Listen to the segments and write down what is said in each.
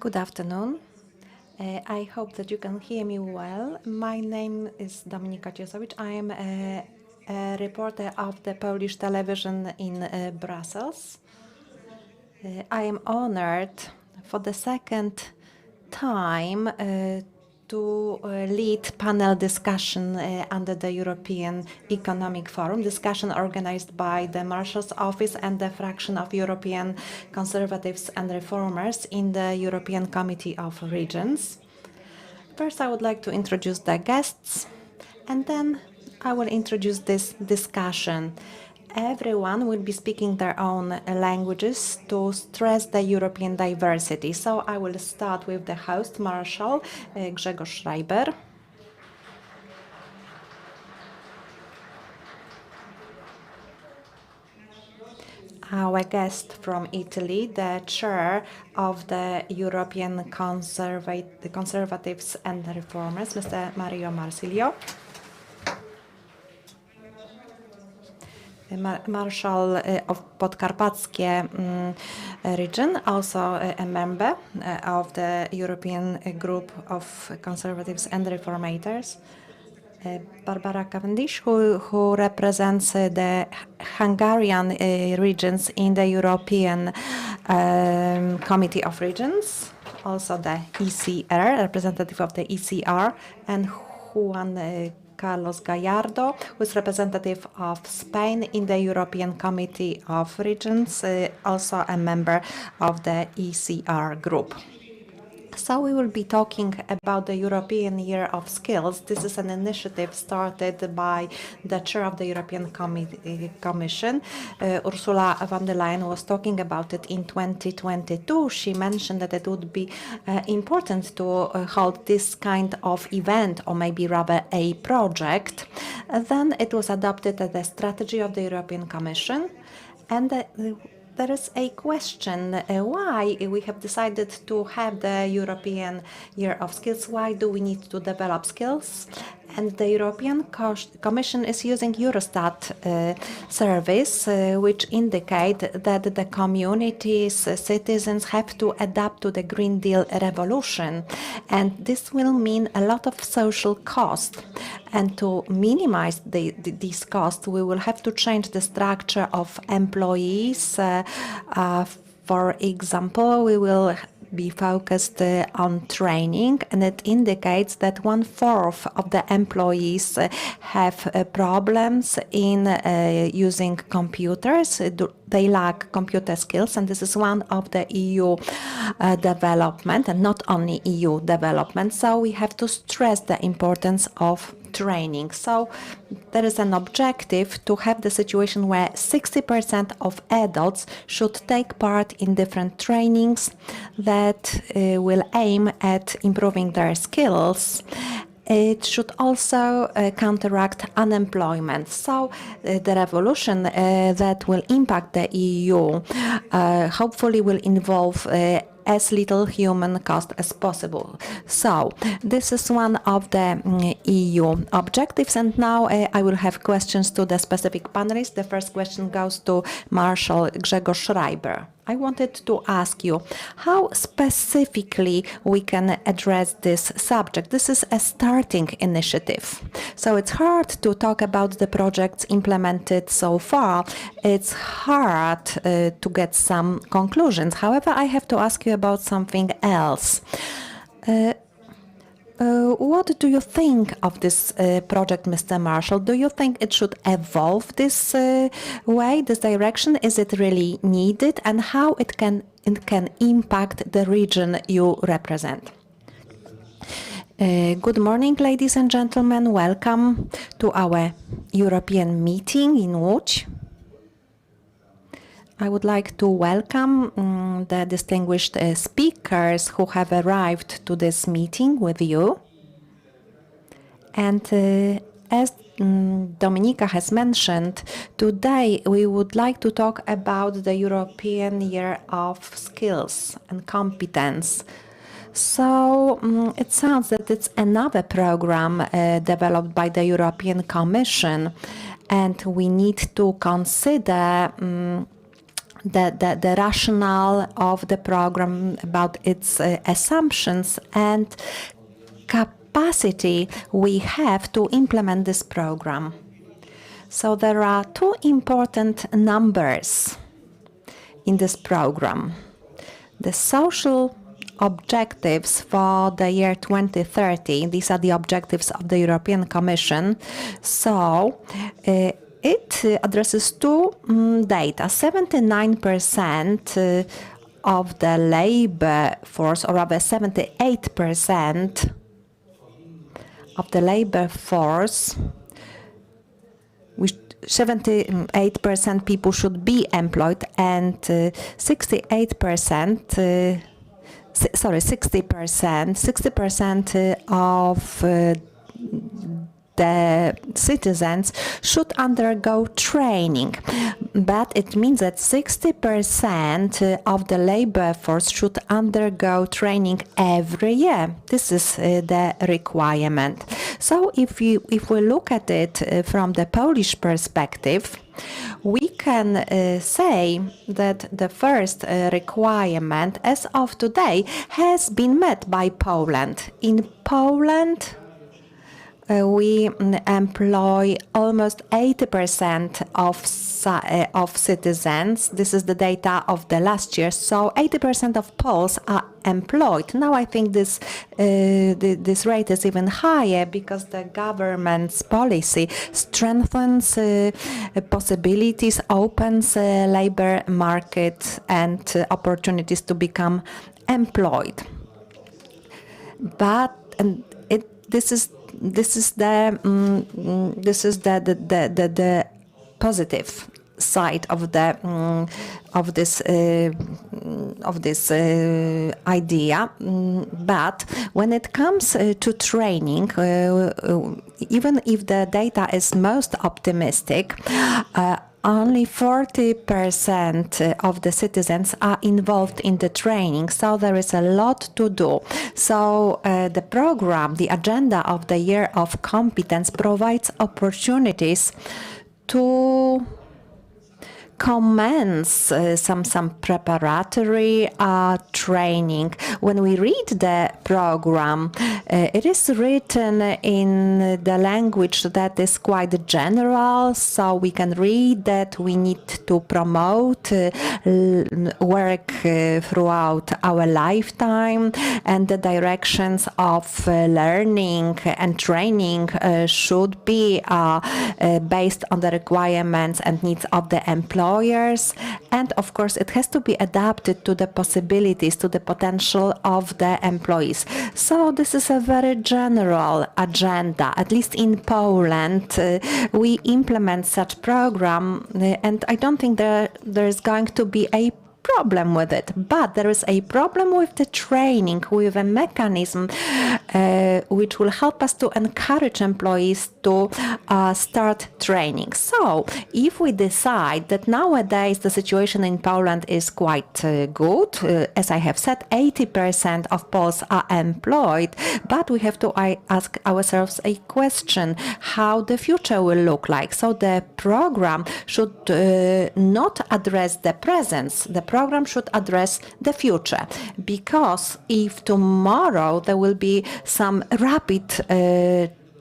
Good afternoon. I hope that you can hear me well. My name is Dominika Ciesowicz. I am a reporter of the Polish television in Brussels. I am honored for the second time to lead panel discussion under the European Economic Forum, discussion organized by the Marshal's Office and the fraction of European Conservatives and Reformers in the European Committee of Regions. First, I would like to introduce the guests, and then I will introduce this discussion. Everyone will be speaking their own languages to stress the European diversity. So I will start with the host, Marshal Grzegorz Schreiber. Our guest from Italy, the chair of the European Conservatives and Reformers, Mr. Mario Marsilio. Marshal of Podkarpackie region, also a member of the European Group of Conservatives and Reformators. Barbara Cavendish, who represents the Hungarian regions in the European Committee of Regions, also the ECR, representative of the ECR, and Juan Carlos Gallardo, who is representative of Spain in the European Committee of Regions, also a member of the ECR group. So we will be talking about the European Year of Skills. This is an initiative started by the chair of the European Commission. Ursula von der Leyen was talking about it in 2022. She mentioned that it would be important to hold this kind of event, or maybe rather a project. Then it was adopted as a strategy of the European Commission. And there is a question why we have decided to have the European Year of Skills. Why do we need to develop skills? And the European Commission is using Eurostat surveys, which indicate that the communities, citizens have to adapt to the Green Deal revolution. And this will mean a lot of social cost. And to minimize these costs, we will have to change the structure of employees. For example, we will be focused on training, and it indicates that 1/4 of the employees have problems in using computers. They lack computer skills, and this is one of the EU development, and not only EU development. So we have to stress the importance of training. So there is an objective to have the situation where 60% of adults should take part in different trainings that will aim at improving their skills. It should also counteract unemployment. So the revolution that will impact the EU hopefully will involve as little human cost as possible. So this is one of the EU objectives. And now I will have questions to the specific panelists. The first question goes to Marshal Grzegorz Schreiber. I wanted to ask you how specifically we can address this subject. This is a starting initiative. So it's hard to talk about the projects implemented so far. It's hard to get some conclusions. However, I have to ask you about something else. What do you think of this project, Mr. Marshall? Do you think it should evolve this way, this direction? Is it really needed? And how it can impact the region you represent? Good morning, ladies and gentlemen. Welcome to our European meeting in Łódź. I would like to welcome the distinguished speakers who have arrived to this meeting with you. And as Dominika has mentioned, today we would like to talk about the European Year of Skills and Competence. So it sounds that it's another program developed by the European Commission, and we need to consider the rationale of the program, about its assumptions and capacity we have to implement this program. So there are two important numbers in this program. The social objectives for the year 2030, these are the objectives of the European Commission. So it addresses two data. 79% of the labor force, or rather 78% of the labor force, which 78% people should be employed, and 60% of the citizens should undergo training. But it means that 60% of the labor force should undergo training every year. This is the requirement. So if we look at it from the Polish perspective, we can say that the first requirement as of today has been met by Poland. In Poland, we employ almost 80% of citizens. This is the data of the last year. So 80% of Poles are employed. Now I think this rate is even higher because the government's policy strengthens possibilities, opens labor market and opportunities to become employed. This is the positive side of this idea. But when it comes to training, even if the data is most optimistic, only 40% of the citizens are involved in the training, so there is a lot to do. So the program, the agenda of the Year of Competence provides opportunities to commence some preparatory training. When we read the program, it is written in the language that is quite general, so we can read that we need to promote work throughout our lifetime, and the directions of learning and training should be based on the requirements and needs of the employers. And of course, it has to be adapted to the possibilities, to the potential of the employees. So this is a very general agenda. At least in Poland, we implement such program, and I don't think there is going to be a problem with it. But there is a problem with the training, with a mechanism which will help us to encourage employees to start training. So if we decide that nowadays the situation in Poland is quite good, as I have said, 80% of Poles are employed, but we have to ask ourselves a question, how the future will look like. So the program should not address the present. The program should address the future, because if tomorrow there will be some rapid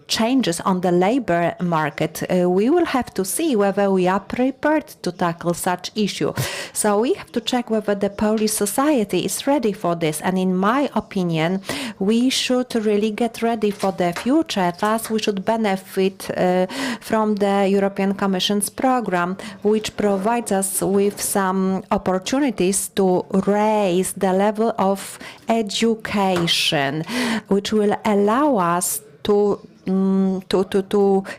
changes on the labor market, we will have to see whether we are prepared to tackle such issue. So we have to check whether the Polish society is ready for this. And in my opinion, we should really get ready for the future. Thus, we should benefit from the European Commission's program, which provides us with some opportunities to raise the level of education, which will allow us to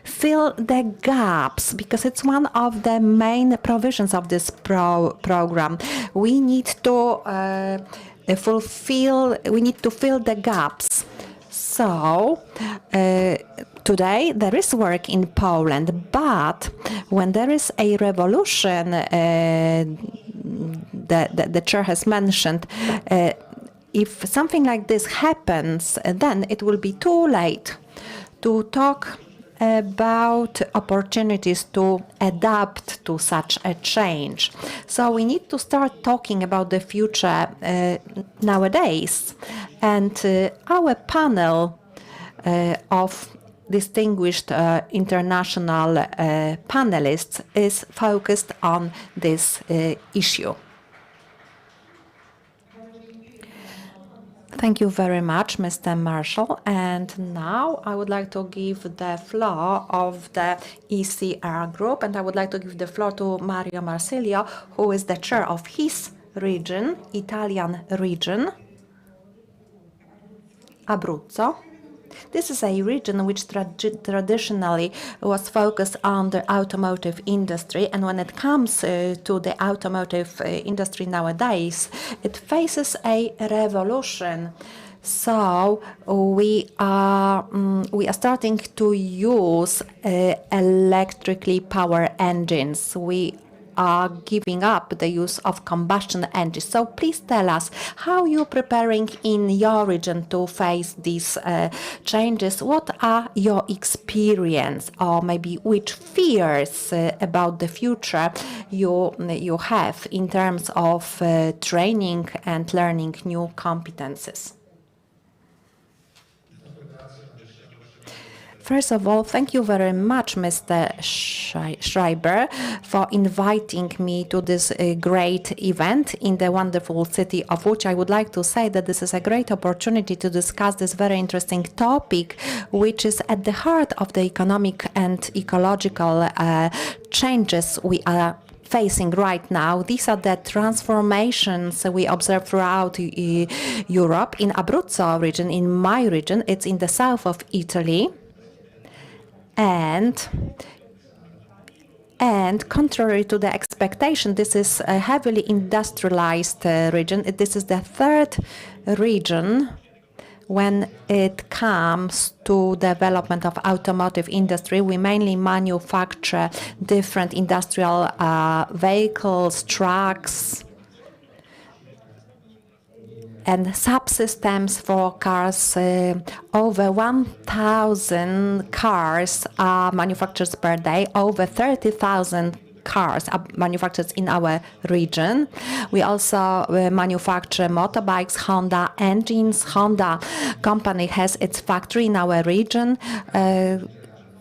fill the gaps, because it's one of the main provisions of this program. We need to fill the gaps. So today there is work in Poland, but when there is a revolution, the chair has mentioned, if something like this happens, then it will be too late to talk about opportunities to adapt to such a change. So we need to start talking about the future nowadays. And our panel of distinguished international panelists is focused on this issue. Thank you very much, Mr. Marshall. And now I would like to give the floor of the ECR group, and I would like to give the floor to Mario Marsilio, who is the chair of his region, Italian region, Abruzzo. This is a region which traditionally was focused on the automotive industry, and when it comes to the automotive industry nowadays, it faces a revolution. So we are starting to use electrically powered engines. We are giving up the use of combustion engines. So please tell us how you're preparing in your region to face these changes. What are your experience, or maybe which fears about the future you have in terms of training and learning new competences? First of all, thank you very much, Mr. Schreiber, for inviting me to this great event in the wonderful city of Łódź. I would like to say that this is a great opportunity to discuss this very interesting topic, which is at the heart of the economic and ecological changes we are facing right now. These are the transformations we observe throughout Europe. In Abruzzo region, in my region, it's in the south of Italy. And contrary to the expectation, this is a heavily industrialized region. This is the third region when it comes to development of automotive industry. We mainly manufacture different industrial vehicles, trucks, and subsystems for cars. Over 1,000 cars are manufactured per day. Over 30,000 cars are manufactured in our region. We also manufacture motorbikes, Honda engines. Honda company has its factory in our region.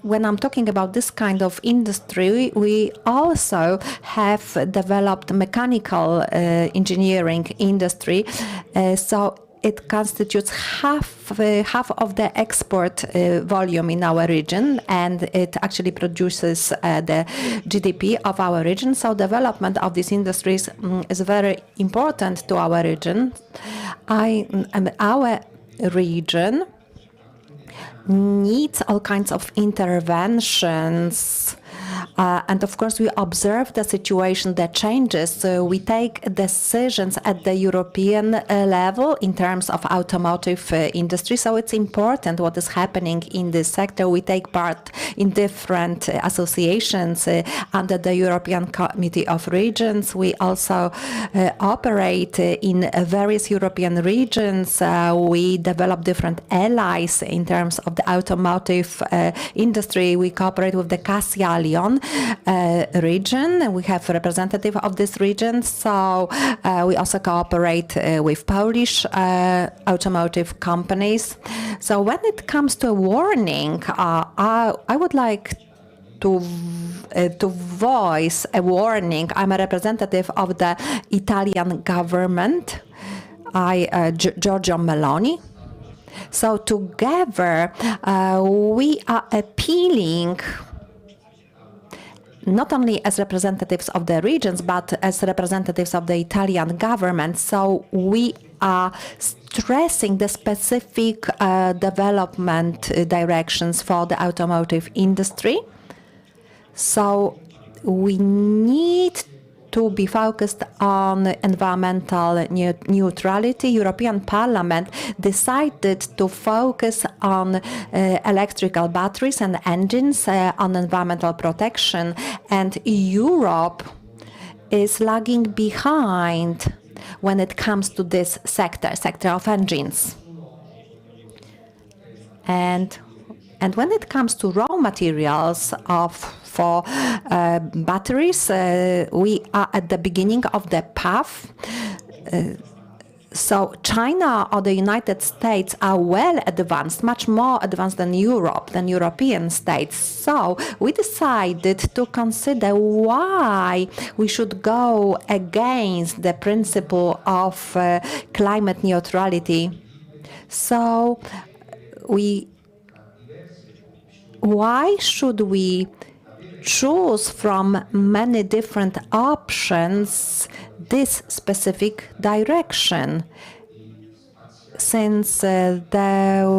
When I'm talking about this kind of industry, we also have developed mechanical engineering industry. So it constitutes half of the export volume in our region, and it actually produces the GDP of our region. So development of these industries is very important to our region. Our region needs all kinds of interventions. And of course, we observe the situation that changes. We take decisions at the European level in terms of automotive industry. So it's important what is happening in this sector. We take part in different associations under the European Committee of Regions. We also operate in various European regions. We develop different allies in terms of the automotive industry. We cooperate with the Cassia-Lyon region. We have a representative of this region. So we also cooperate with Polish automotive companies. So when it comes to a warning, I would like to voice a warning. I'm a representative of the Italian government, Giorgio Meloni. So together we are appealing not only as representatives of the regions, but as representatives of the Italian government. So we are stressing the specific development directions for the automotive industry. So we need to be focused on environmental neutrality. European Parliament decided to focus on electrical batteries and engines, on environmental protection, and Europe is lagging behind when it comes to this sector of engines. And And when it comes to raw materials for batteries, we are at the beginning of the path. So China or the United States are well advanced, much more advanced than Europe, than European states. So we decided to consider why we should go against the principle of climate neutrality. So why should we choose from many different options this specific direction, since there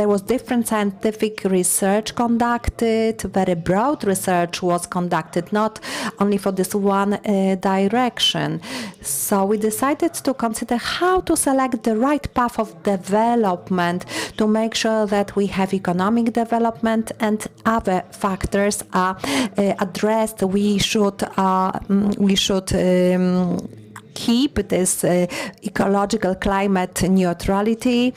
was different scientific research conducted, very broad research was conducted, not only for this one direction. So we decided to consider how to select the right path of development to make sure that we have economic development and other factors are addressed. We should keep this ecological climate neutrality.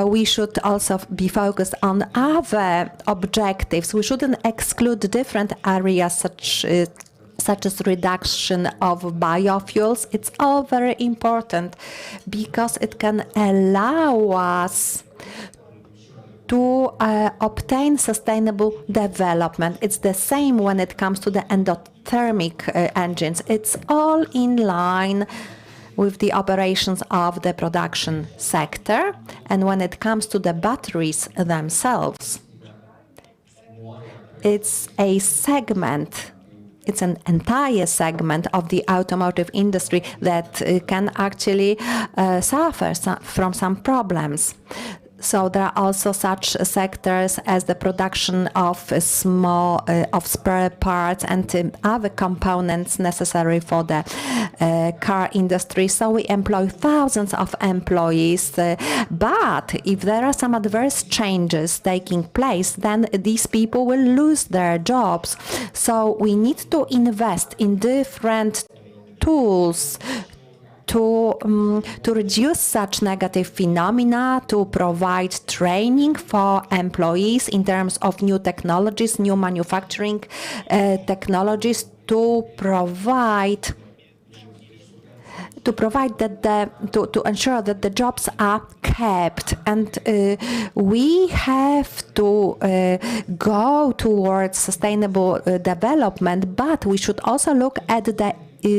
We should also be focused on other objectives. We shouldn't exclude different areas such as reduction of biofuels. It's all very important because it can allow us to obtain sustainable development. It's the same when it comes to the endothermic engines. It's all in line with the operations of the production sector. And when it comes to the batteries themselves, it's a segment. It's an entire segment of the automotive industry that can actually suffer from some problems. So there are also such sectors as the production of spare parts and other components necessary for the car industry. So we employ thousands of employees. But if there are some adverse changes taking place, then these people will lose their jobs. So we need to invest in different tools to reduce such negative phenomena, to provide training for employees in terms of new technologies, new manufacturing technologies, to ensure that the jobs are kept. And we have to go towards sustainable development, but we should also look at the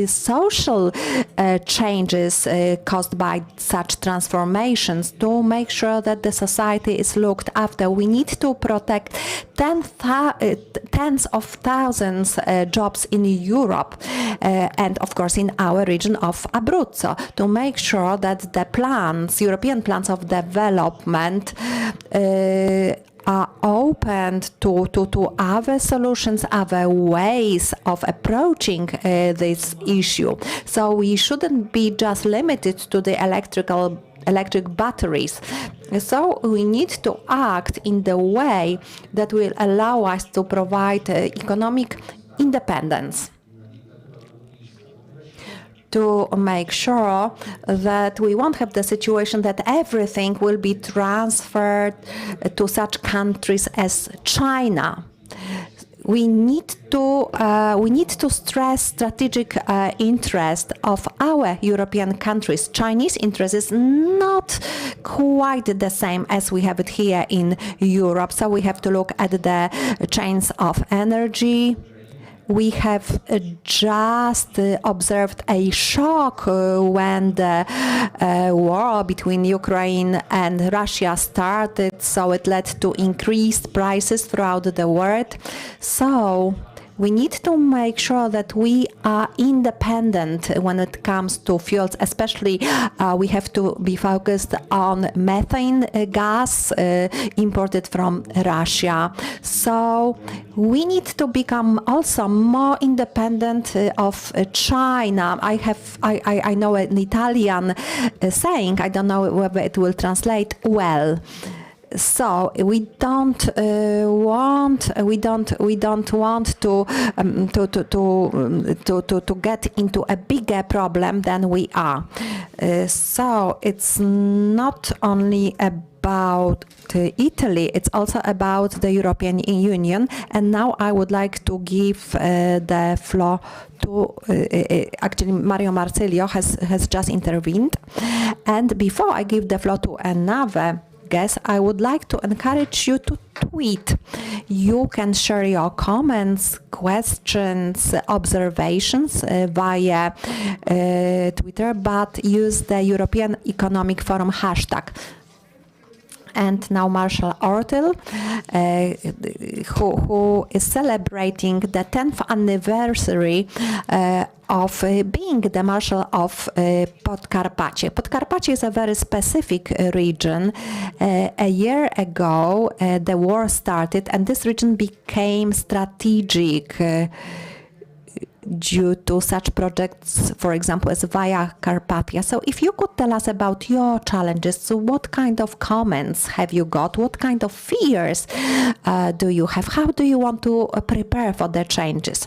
social changes caused by such transformations to make sure that the society is looked after. We need to protect tens of thousands jobs in Europe and of course in our region of Abruzzo, to make sure that the European plans of development are open to other solutions, other ways of approaching this issue. So we shouldn't be just limited to the electric batteries. So we need to act in the way that will allow us to provide economic independence, to make sure that we won't have the situation that everything will be transferred to such countries as China. We need to stress strategic interest of our European countries. Chinese interest is not quite the same as we have it here in Europe. So we have to look at the chains of energy. We have just observed a shock when the war between Ukraine and Russia started, so it led to increased prices throughout the world. So we need to make sure that we are independent when it comes to fuels, especially we have to be focused on methane gas imported from Russia. So we need to become also more independent of China. I know an Italian saying, I don't know whether it will translate well. So we don't want to get into a bigger problem than we are. So it's not only about Italy, it's also about the European Union. And now I would like to give the floor to, actually Mario Marsilio has just intervened. And before I give the floor to another guest, I would like to encourage you to tweet. You can share your comments, questions, observations via Twitter, but use the European Economic Forum hashtag. And now Marshal Ortyl, who is celebrating the 10th anniversary of being the Marshal of Podkarpacie. Podkarpacie is a very specific region. A year ago, the war started, and this region became strategic due to such projects, for example, as Via Carpathia. So if you could tell us about your challenges, so what kind of comments have you got? What kind of fears do you have? How do you want to prepare for the changes?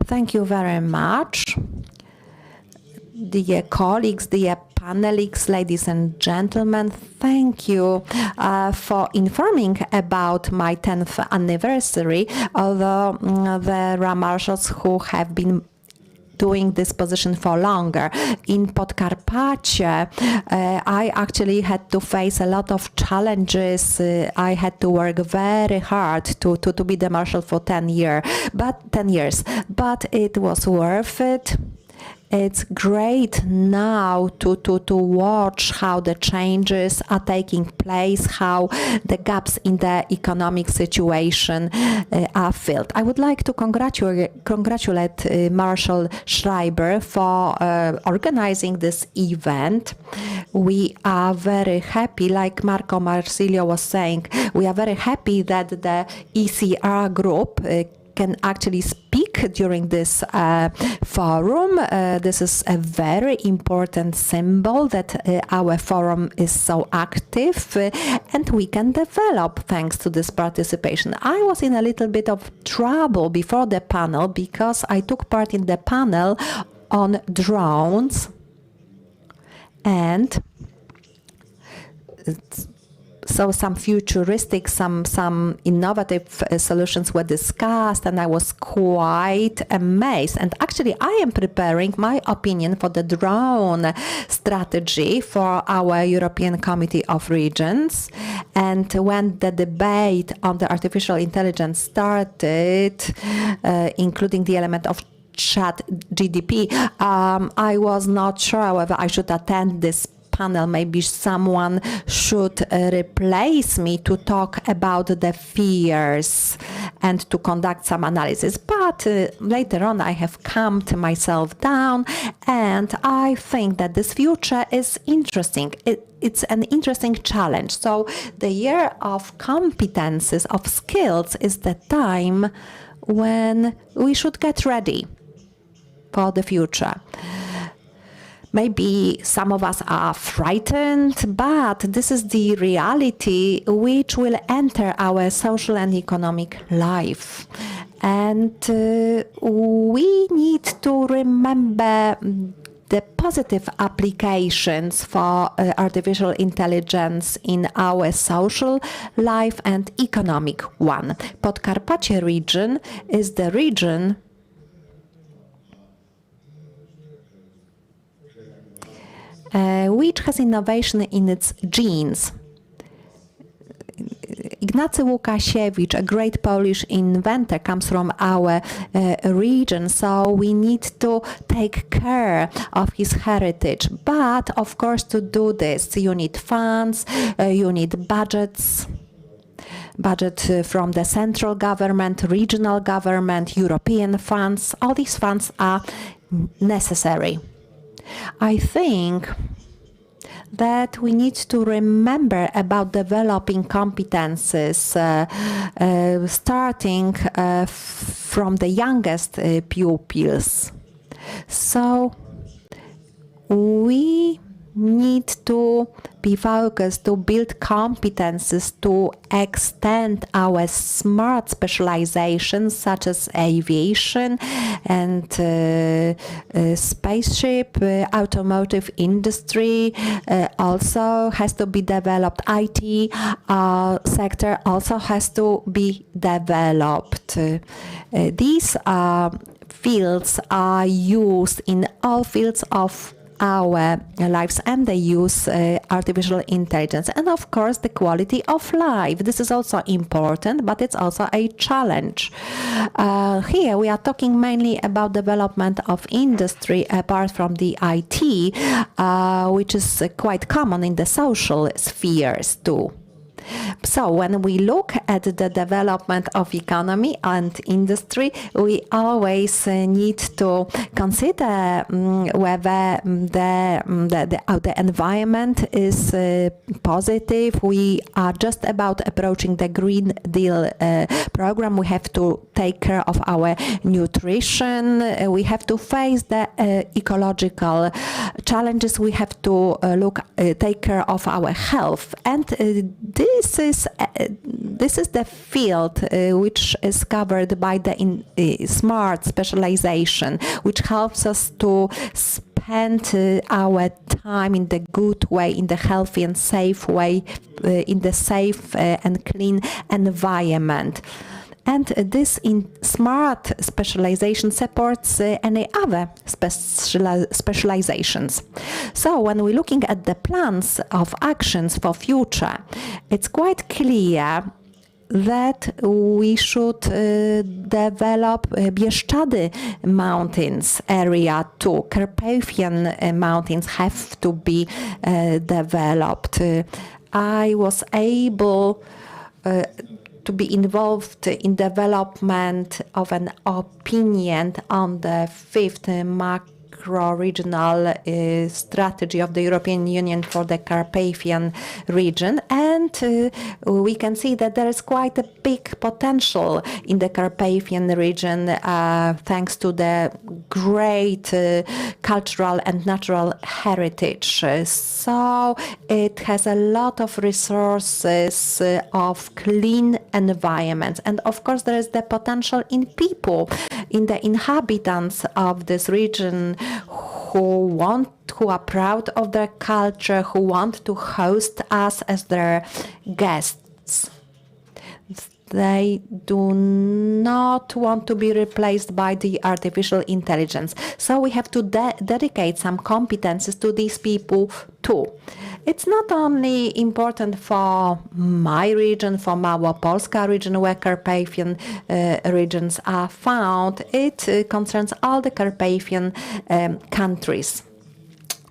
Thank you very much. Dear colleagues, dear panelists, ladies and gentlemen, thank you for informing about my 10th anniversary, although there are marshals who have been doing this position for longer. In Podkarpacie, I actually had to face a lot of challenges. I had to work very hard to be the marshal for 10 years, but it was worth it. It's great now to watch how the changes are taking place, how the gaps in the economic situation are filled. I would like to congratulate Marshal Schreiber for organizing this event. We are very happy, like Marco Marsilio was saying, we are very happy that the ECR group can actually speak during this forum. This is a very important symbol that our forum is so active and we can develop thanks to this participation. I was in a little bit of trouble before the panel because I took part in the panel on drones, and so some futuristic, some innovative solutions were discussed, and I was quite amazed. And actually, I am preparing my opinion for the drone strategy for our European Committee of Regions. And when the debate on the artificial intelligence started, including the element of chat GDP, I was not sure whether I should attend this panel. Maybe someone should replace me to talk about the fears and to conduct some analysis. But later on, I have calmed myself down, and I think that this future is interesting. It's an interesting challenge. So the year of competences, of skills, is the time when we should get ready for the future. Maybe some of us are frightened, but this is the reality which will enter our social and economic life. And we need to remember the positive applications for artificial intelligence in our social life and economic one. Podkarpacie region is the region which has innovation in its genes. Ignacy Łukasiewicz, a great Polish inventor, comes from our region, so we need to take care of his heritage. But, of course, to do this, you need funds, you need budgets. Budget from the central government, regional government, European funds. All these funds are necessary. I think that we need to remember about developing competences, starting from the youngest pupils. So we need to be focused to build competences to extend our smart specializations such as aviation and spaceship, automotive industry also has to be developed. IT sector also has to be developed. These fields are used in all fields of our lives, and they use artificial intelligence. And of course, the quality of life. This is also important, but it's also a challenge. Here we are talking mainly about development of industry apart from the IT, which is quite common in the social spheres too. So when we look at the development of economy and industry, we always need to consider whether the environment is positive. We are just about approaching the Green Deal program. We have to take care of our nutrition. We have to face the ecological challenges. We have to take care of our health. And this is the field which is covered by the smart specialization, which helps us to spend our time in the good way, in the healthy and safe way, in the safe and clean environment. And this smart specialization supports any other specializations. So when we're looking at the plans of actions for future, it's quite clear that we should develop Bieszczady Mountains area too. Carpathian Mountains have to be developed. I was able to be involved in development of an opinion on the fifth macro-regional strategy of the European Union for the Carpathian region, and we can see that there is quite a big potential in the Carpathian region thanks to the great cultural and natural heritage. So it has a lot of resources of clean environments, and of course there is the potential in people, in the inhabitants of this region who are proud of their culture, who want to host us as their guests. They do not want to be replaced by the artificial intelligence. So we have to dedicate some competences to these people too. It's not only important for my region, for Małopolska region, where Carpathian regions are found. It concerns all the Carpathian countries.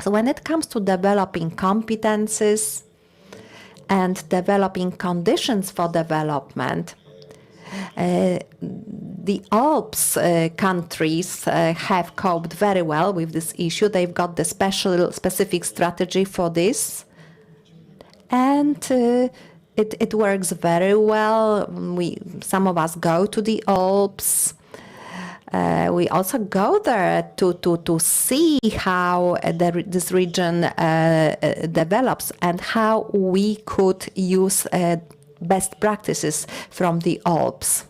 So when it comes to developing competences and developing conditions for development, the Alps countries have coped very well with this issue. They've got the specific strategy for this, and it works very well. Some of us go to the Alps. We also go there to see how this region develops and how we could use best practices from the Alps.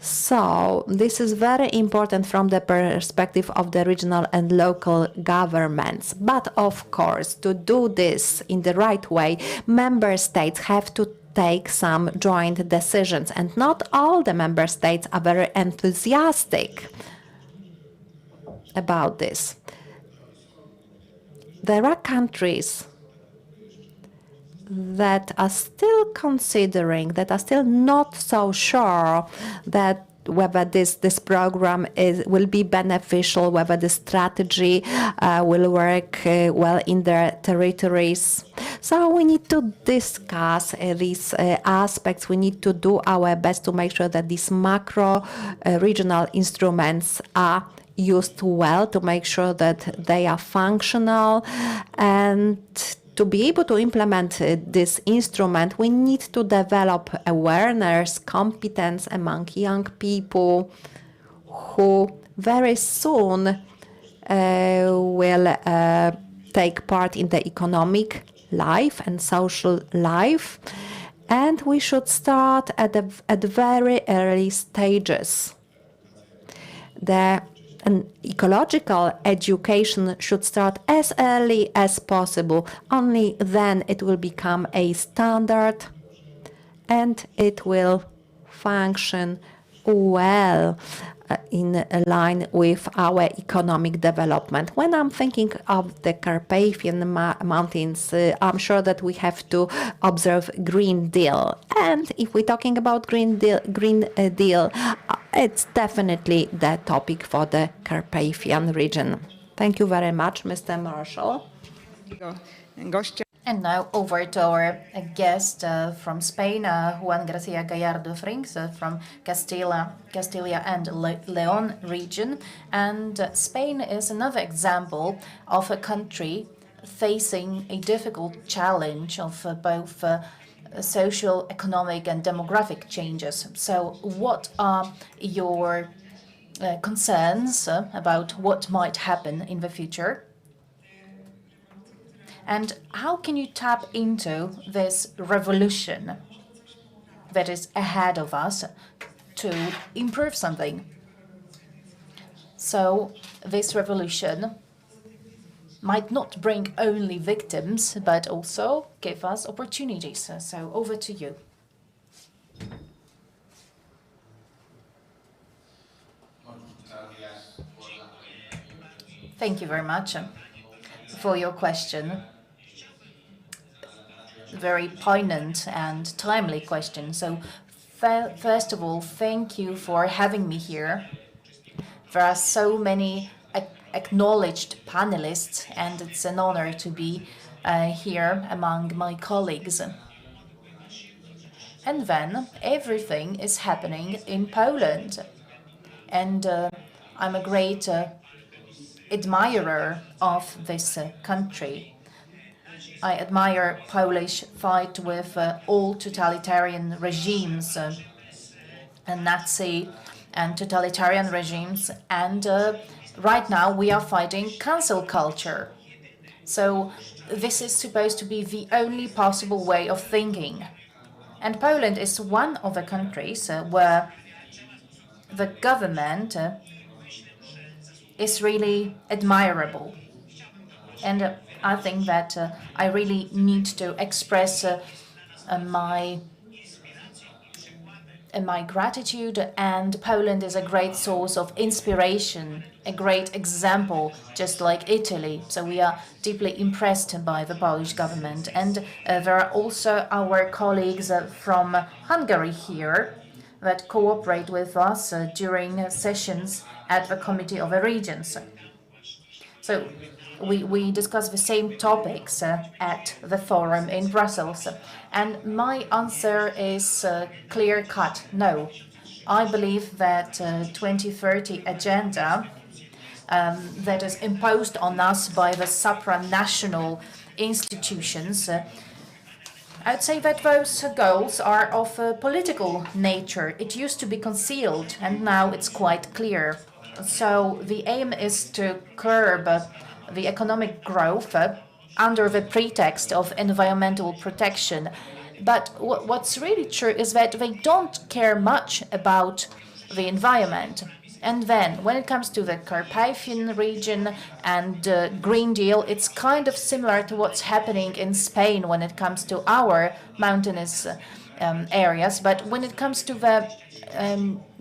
So this is very important from the perspective of the regional and local governments. But of course, to do this in the right way, member states have to take some joint decisions, and not all the member states are very enthusiastic about this. There are countries that are still considering, that are still not so sure that whether this program will be beneficial, whether the strategy will work well in their territories. So we need to discuss these aspects. We need to do our best to make sure that these macro regional instruments are used well, to make sure that they are functional, and to be able to implement this instrument, we need to develop awareness, competence among young people who very soon will take part in the economic life and social life, and we should start at very early stages. An ecological education should start as early as possible. Only then it will become a standard and it will function well in line with our economic development. When I'm thinking of the Carpathian Mountains, I'm sure that we have to observe Green Deal. And if we're talking about Green Deal, it's definitely the topic for the Carpathian region. Thank you very much, Mr. Marshall. And now over to our guest from Spain, Juan García Gallardo Frings from Castilla and León region. And Spain is another example of a country facing a difficult challenge of both social, economic and demographic changes. So what are your concerns about what might happen in the future? And how can you tap into this revolution that is ahead of us to improve something? So this revolution might not bring only victims, but also give us opportunities. So over to you. Thank you very much for your question. Very poignant and timely question. So first of all, thank you for having me here. There are so many acknowledged panelists, and it's an honor to be here among my colleagues. And then everything is happening in Poland. And I'm a great admirer of this country. I admire Polish fight with all totalitarian regimes, Nazi and totalitarian regimes, and right now we are fighting cancel culture. So this is supposed to be the only possible way of thinking. And Poland is one of the countries where the government is really admirable. And I think that I really need to express my gratitude, and Poland is a great source of inspiration, a great example, just like Italy. So we are deeply impressed by the Polish government. And there are also our colleagues from Hungary here that cooperate with us during sessions at the Committee of the Regions. So we discuss the same topics at the forum in Brussels. And my answer is clear-cut, no. I believe that 2030 agenda that is imposed on us by the supranational institutions, I'd say that those goals are of a political nature. It used to be concealed, and now it's quite clear. So the aim is to curb the economic growth under the pretext of environmental protection. But what's really true is that they don't care much about the environment. And then, when it comes to the Carpathian region and Green Deal, it's kind of similar to what's happening in Spain when it comes to our mountainous areas. But when it comes to the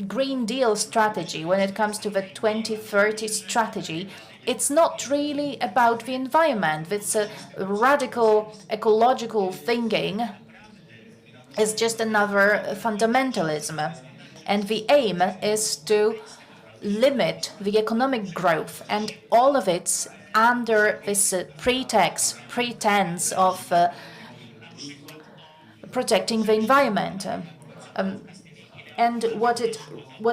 Green Deal strategy, when it comes to the 2030 strategy, it's not really about the environment. It's a radical ecological thinking. It's just another fundamentalism. And the aim is to limit the economic growth, and all of it's under this pretense of protecting the environment. And what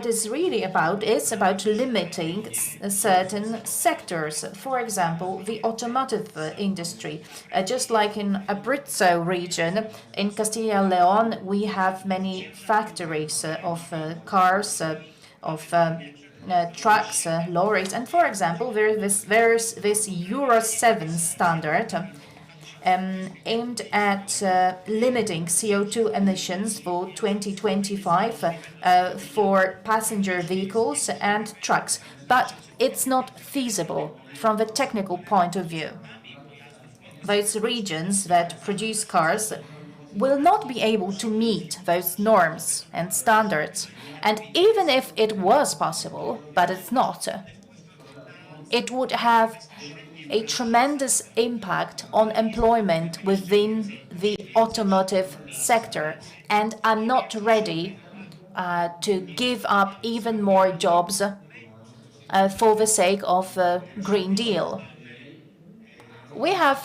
is really about is about limiting certain sectors. For example, the automotive industry. Just like in Abruzzo region, in Castilla and León, we have many factories of cars, trucks, lorries, and for example, there's this Euro 7 standard aimed at limiting CO2 emissions for 2025 for passenger vehicles and trucks, but it's not feasible from the technical point of view. Those regions that produce cars will not be able to meet those norms and standards. And even if it was possible, but it's not, it would have a tremendous impact on employment within the automotive sector. And I'm not ready to give up even more jobs for the sake of the Green Deal. We have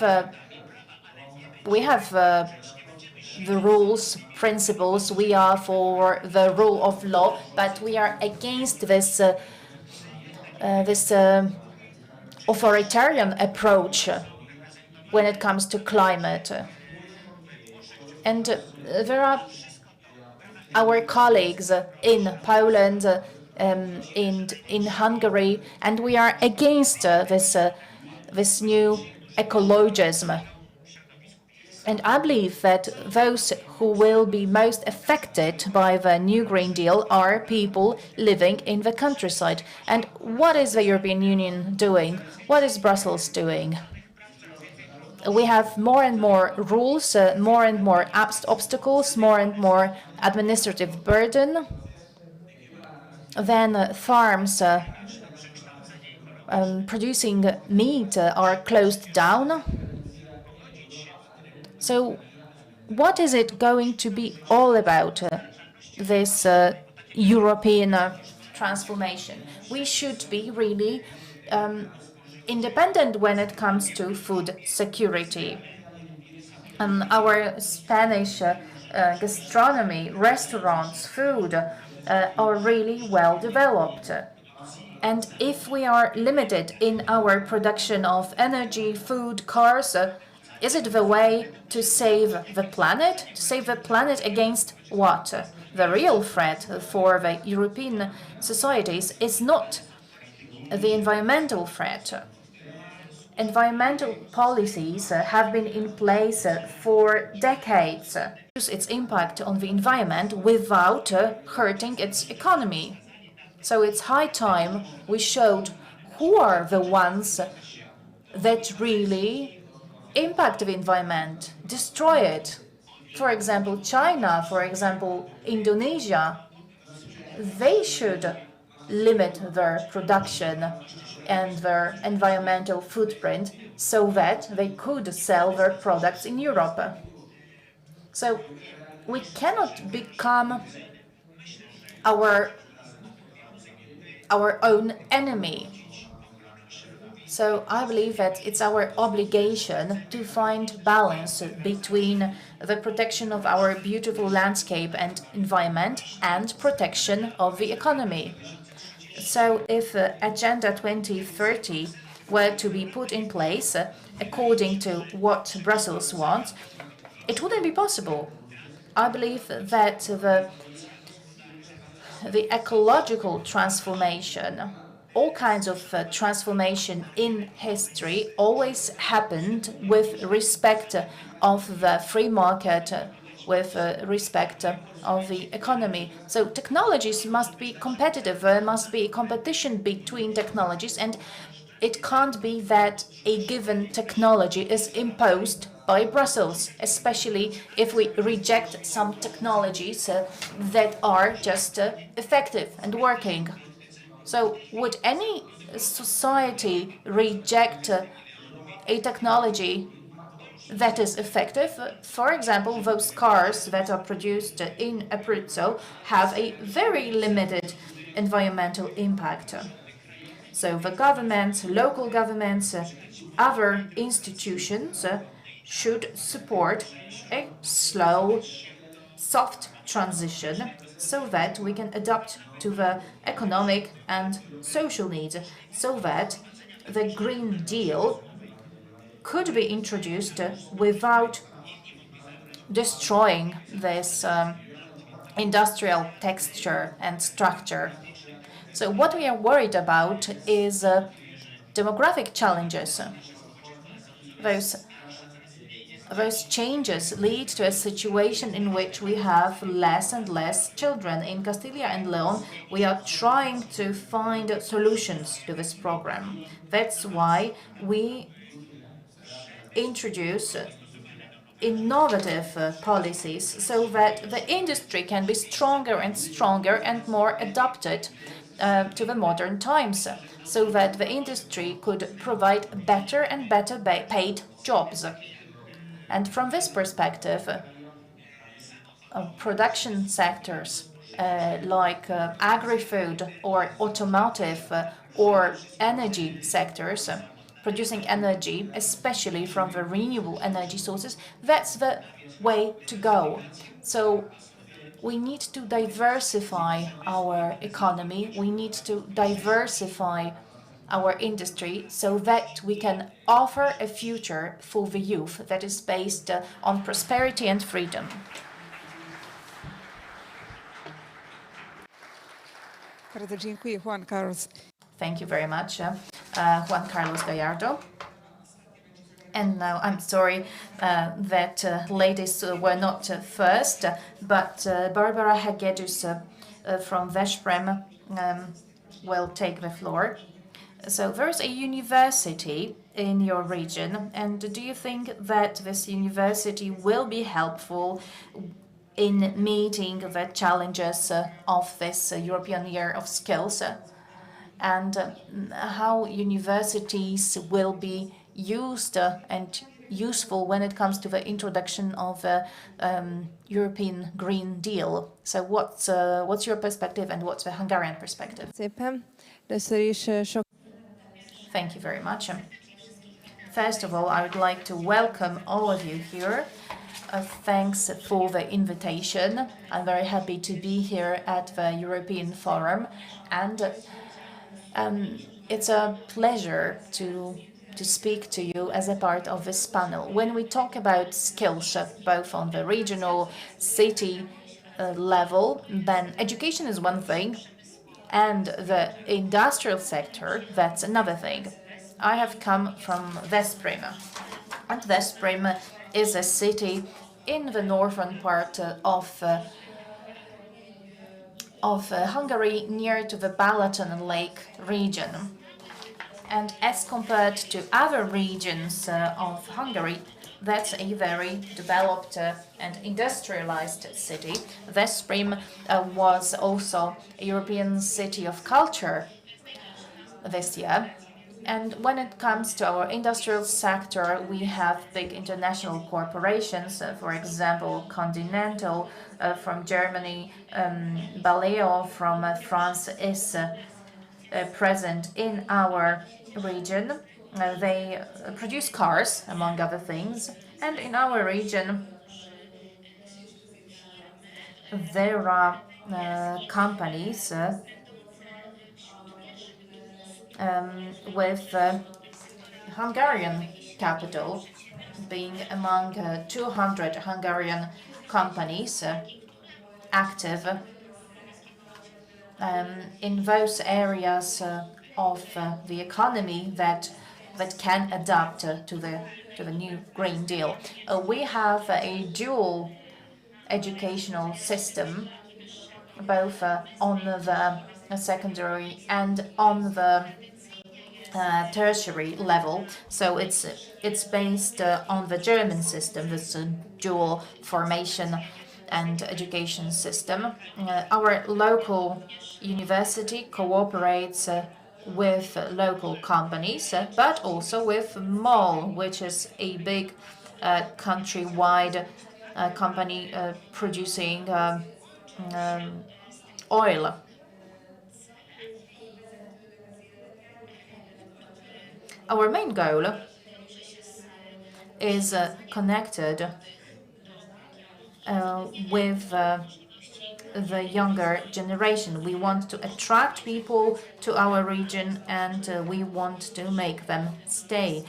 the rules, principles. We are for the rule of law, but we are against this authoritarian approach when it comes to climate. And there are our colleagues in Poland and in Hungary, and we are against this new ecologism. And I believe that those who will be most affected by the new Green Deal are people living in the countryside. And what is the European Union doing? What is Brussels doing? We have more and more rules, more and more obstacles, more and more administrative burden. Then farms producing meat are closed down. So what is it going to be all about, this European transformation? We should be really independent when it comes to food security. Our Spanish gastronomy, restaurants, food are really well developed. And if we are limited in our production of energy, food, cars, is it the way to save the planet? To save the planet against what? The real threat for the European societies is not the environmental threat. Environmental policies have been in place for decades. Its impact on the environment without hurting its economy. So it's high time we showed who are the ones that really impact the environment, destroy it. For example, China, for example, Indonesia, they should limit their production and their environmental footprint so that they could sell their products in Europe. So we cannot become our own enemy. So I believe that it's our obligation to find balance between the protection of our beautiful landscape and environment and protection of the economy. So if Agenda 2030 were to be put in place according to what Brussels wants, it wouldn't be possible. I believe that the ecological transformation, all kinds of transformation in history always happened with respect of the free market, with respect of the economy. So technologies must be competitive, there must be competition between technologies, and it can't be that a given technology is imposed by Brussels, especially if we reject some technologies that are just effective and working. So would any society reject a technology that is effective? For example, those cars that are produced in Abruzzo have a very limited environmental impact. So the governments, local governments, other institutions should support a slow, soft transition so that we can adapt to the economic and social needs, so that the Green Deal could be introduced without destroying this industrial texture and structure. So what we are worried about is demographic challenges. Those changes lead to a situation in which we have less and less children. In Castilla and Leon, we are trying to find solutions to this program. That's why we introduce innovative policies so that the industry can be stronger and stronger and more adapted to the modern times, so that the industry could provide better and better paid jobs. And from this perspective, production sectors like agri-food or automotive or energy sectors, producing energy, especially from the renewable energy sources, that's the way to go. So we need to diversify our economy, we need to diversify our industry so that we can offer a future for the youth that is based on prosperity and freedom. Bardzo dziękuję, Juan Carlos. Thank you very much, Juan Carlos Gallardo. And now I'm sorry that ladies were not first, but Barbara Hegedus from Veszprém will take the floor. So there's a university in your region, and do you think that this university will be helpful in meeting the challenges of this European Year of Skills? And how universities will be used and useful when it comes to the introduction of the European Green Deal? So what's your perspective and what's the Hungarian perspective? Thank you very much. First of all, I would like to welcome all of you here. Thanks for the invitation. I'm very happy to be here at the European Forum, and it's a pleasure to speak to you as a part of this panel. When we talk about skills, both on the regional, city level, then education is one thing, and the industrial sector, that's another thing. I have come from Veszprém, and Veszprém is a city in the northern part of Hungary, near to the Balaton Lake region. And as compared to other regions of Hungary, that's a very developed and industrialized city. Veszprém was also a European City of Culture this year. And when it comes to our industrial sector, we have big international corporations, for example, Continental from Germany, Baleo from France is present in our region. They produce cars, among other things, and in our region there are companies with Hungarian capital, being among 200 Hungarian companies active in those areas of the economy that can adapt to the new Green Deal. We have a dual educational system, both on the secondary and on the tertiary level. So it's based on the German system, this dual formation and education system. Our local university cooperates with local companies, but also with MOL, which is a big countrywide company producing oil. Our main goal is connected with the younger generation. We want to attract people to our region, and we want to make them stay.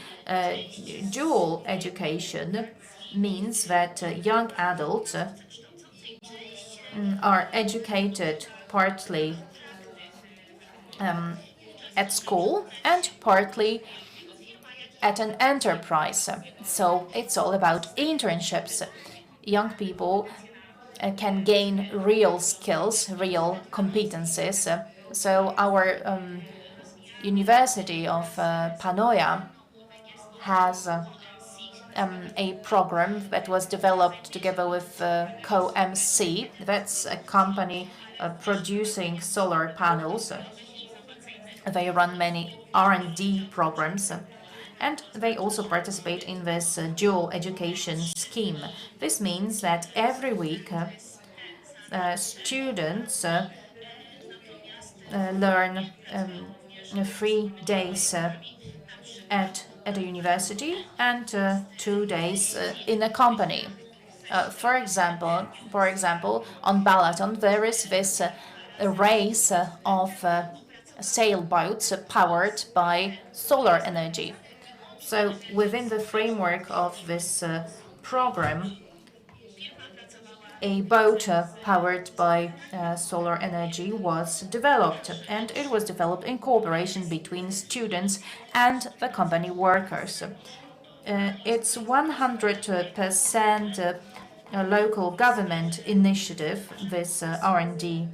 Dual education means that young adults are educated partly at school and partly at an enterprise. So it's all about internships. Young people can gain real skills, real competencies. So our University of Panoia has a program that was developed together with CoMC. That's a company producing solar panels. They run many R&D programs, and they also participate in this dual education scheme. This means that every week students learn 3 days at a university and 2 days in a company. For example, on Balaton there is this race of sailboats powered by solar energy. So within the framework of this program, a boat powered by solar energy was developed, and it was developed in cooperation between students and the company workers. It's 100% local government initiative, this R&D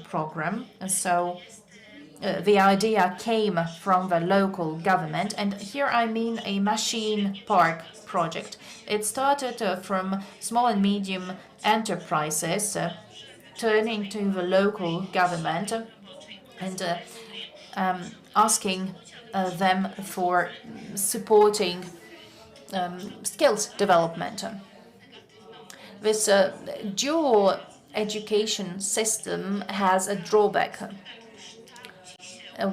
program. So the idea came from the local government, and here I mean a machine park project. It started from small and medium enterprises, turning to the local government and asking them for supporting skills development. This dual education system has a drawback.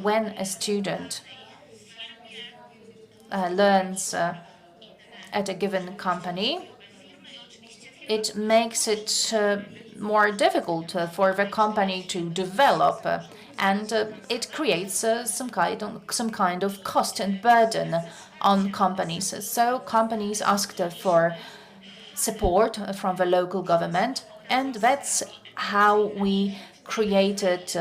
When a student learns at a given company, it makes it more difficult for the company to develop, and it creates some kind of cost and burden on companies. So companies asked for support from the local government, and that's how we created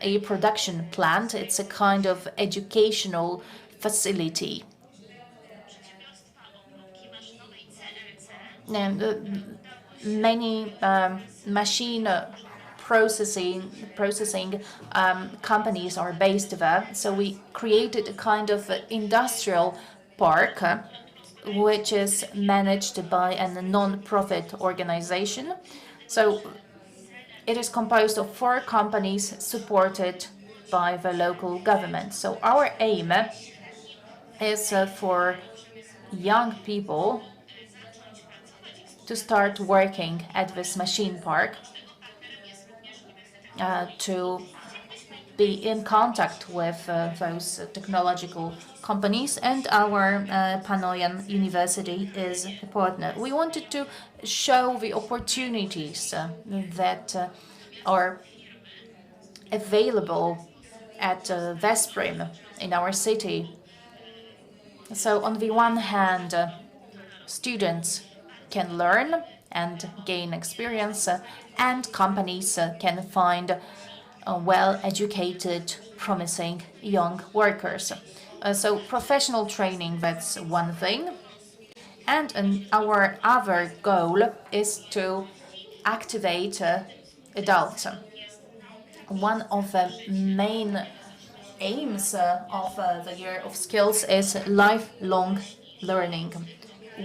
a production plant. It's a kind of educational facility. And many machine processing companies are based there. So we created a kind of industrial park which is managed by a non-profit organization. So it is composed of 4 companies supported by the local government. So our aim is for young people to start working at this machine park, to be in contact with those technological companies, and our Panoian University is a partner. We wanted to show the opportunities that are available at Veszprém in our city. So on the one hand, students can learn and gain experience, and companies can find well-educated, promising young workers. So professional training, that's one thing. And our other goal is to activate adults. One of the main aims of the Year of Skills is lifelong learning.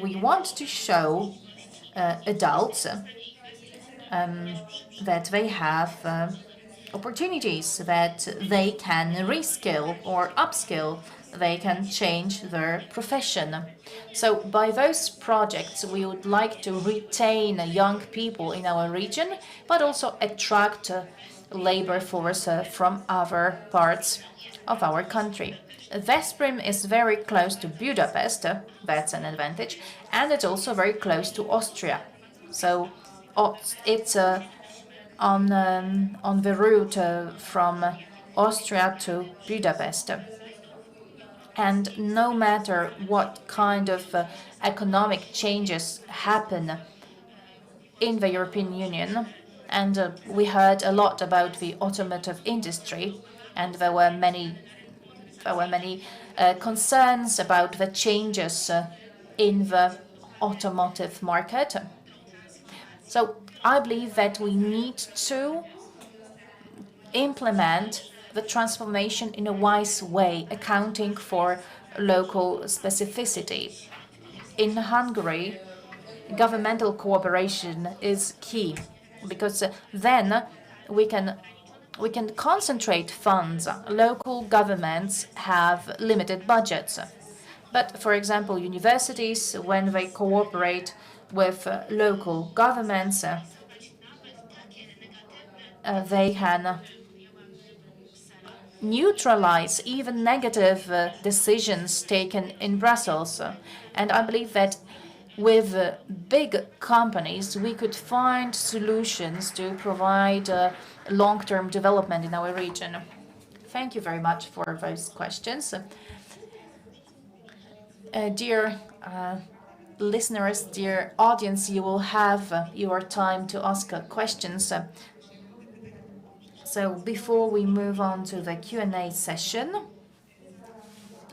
We want to show adults that they have opportunities, that they can reskill or upskill, they can change their profession. So by those projects, we would like to retain young people in our region, but also attract labor force from other parts of our country. Veszprém is very close to Budapest, that's an advantage, and it's also very close to Austria. So it's on the route from Austria to Budapest. And no matter what kind of economic changes happen in the European Union, And we heard a lot about the automotive industry, and there were many concerns about the changes in the automotive market. So I believe that we need to implement the transformation in a wise way, accounting for local specificity. In Hungary, governmental cooperation is key, because then we can concentrate funds. Local governments have limited budgets. But, for example, universities, when they cooperate with local governments, they can neutralize even negative decisions taken in Brussels. And I believe that with big companies, we could find solutions to provide long-term development in our region. Thank you very much for those questions. Dear listeners, dear audience, you will have your time to ask questions. So before we move on to the Q&A session,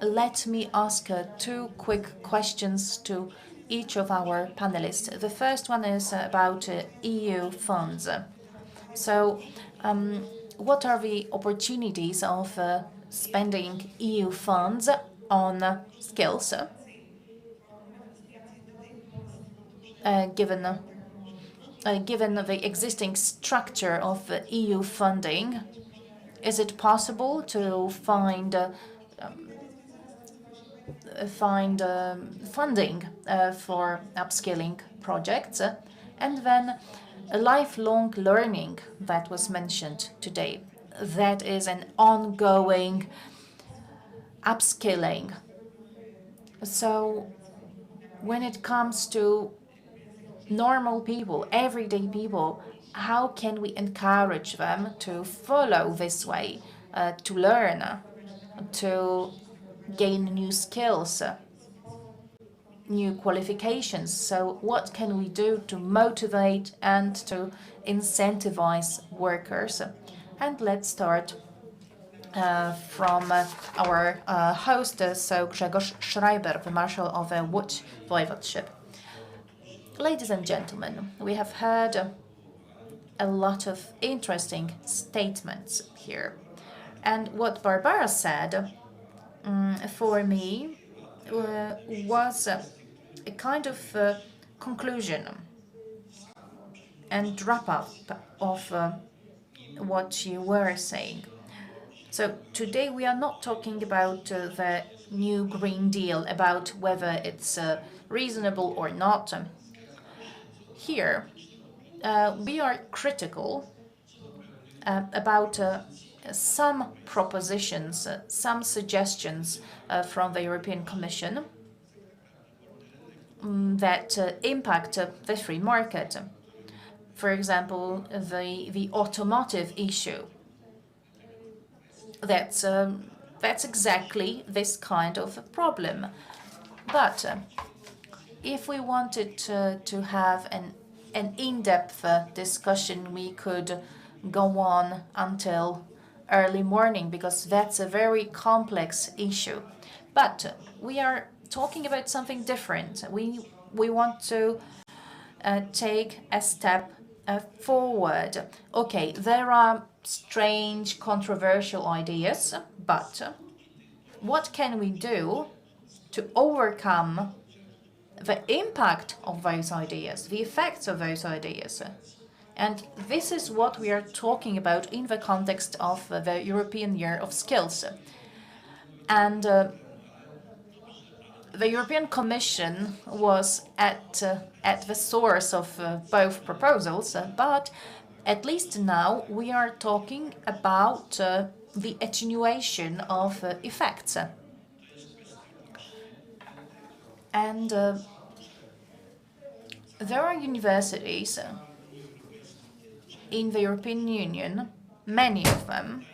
let me ask two quick questions to each of our panelists. The first one is about EU funds. So what are the opportunities of spending EU funds on skills, given the existing structure of EU funding? Is it possible to find funding for upskilling projects? And then lifelong learning that was mentioned today. That is an ongoing upskilling. So when it comes to normal people, everyday people, how can we encourage them to follow this way, to learn, to gain new skills, new qualifications? So what can we do to motivate and to incentivize workers? And let's start from our host, so Grzegorz Schreiber, the Marshal of the Łódź Voivodeship. Ladies and gentlemen, we have heard a lot of interesting statements here. And what Barbara said, for me, was a kind of conclusion and wrap-up of what you were saying. So today we are not talking about the new Green Deal, about whether it's reasonable or not. Here, we are critical about some propositions, some suggestions from the European Commission that impact the free market. For example, the automotive issue. That's exactly this kind of a problem. But if we wanted to have an in-depth discussion, we could go on until early morning, because that's a very complex issue. But we are talking about something different. We want to take a step forward. Okay, there are strange, controversial ideas, but what can we do to overcome the impact of those ideas, the effects of those ideas? And this is what we are talking about in the context of the European Year of Skills. And the European Commission was at the source of both proposals, but at least now we are talking about the attenuation of effects. And there are universities in the European Union, many of them,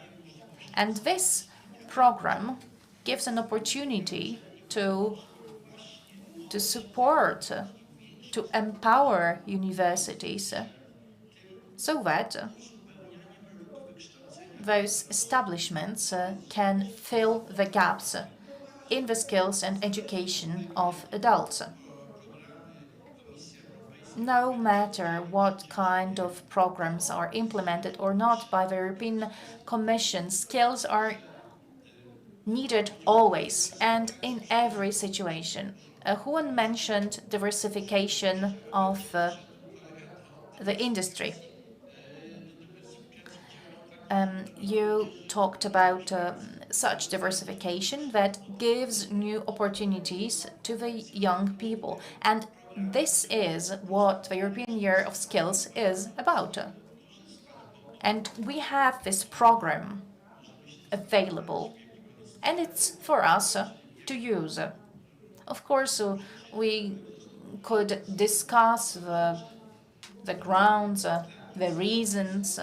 and this program gives an opportunity to support, to empower universities so that those establishments can fill the gaps in the skills and education of adults. No matter what kind of programs are implemented or not by the European Commission, skills are needed always and in every situation. Juan mentioned diversification of the industry. You talked about such diversification that gives new opportunities to the young people. And this is what the European Year of Skills is about. And we have this program available, and it's for us to use. Of course, we could discuss the grounds, the reasons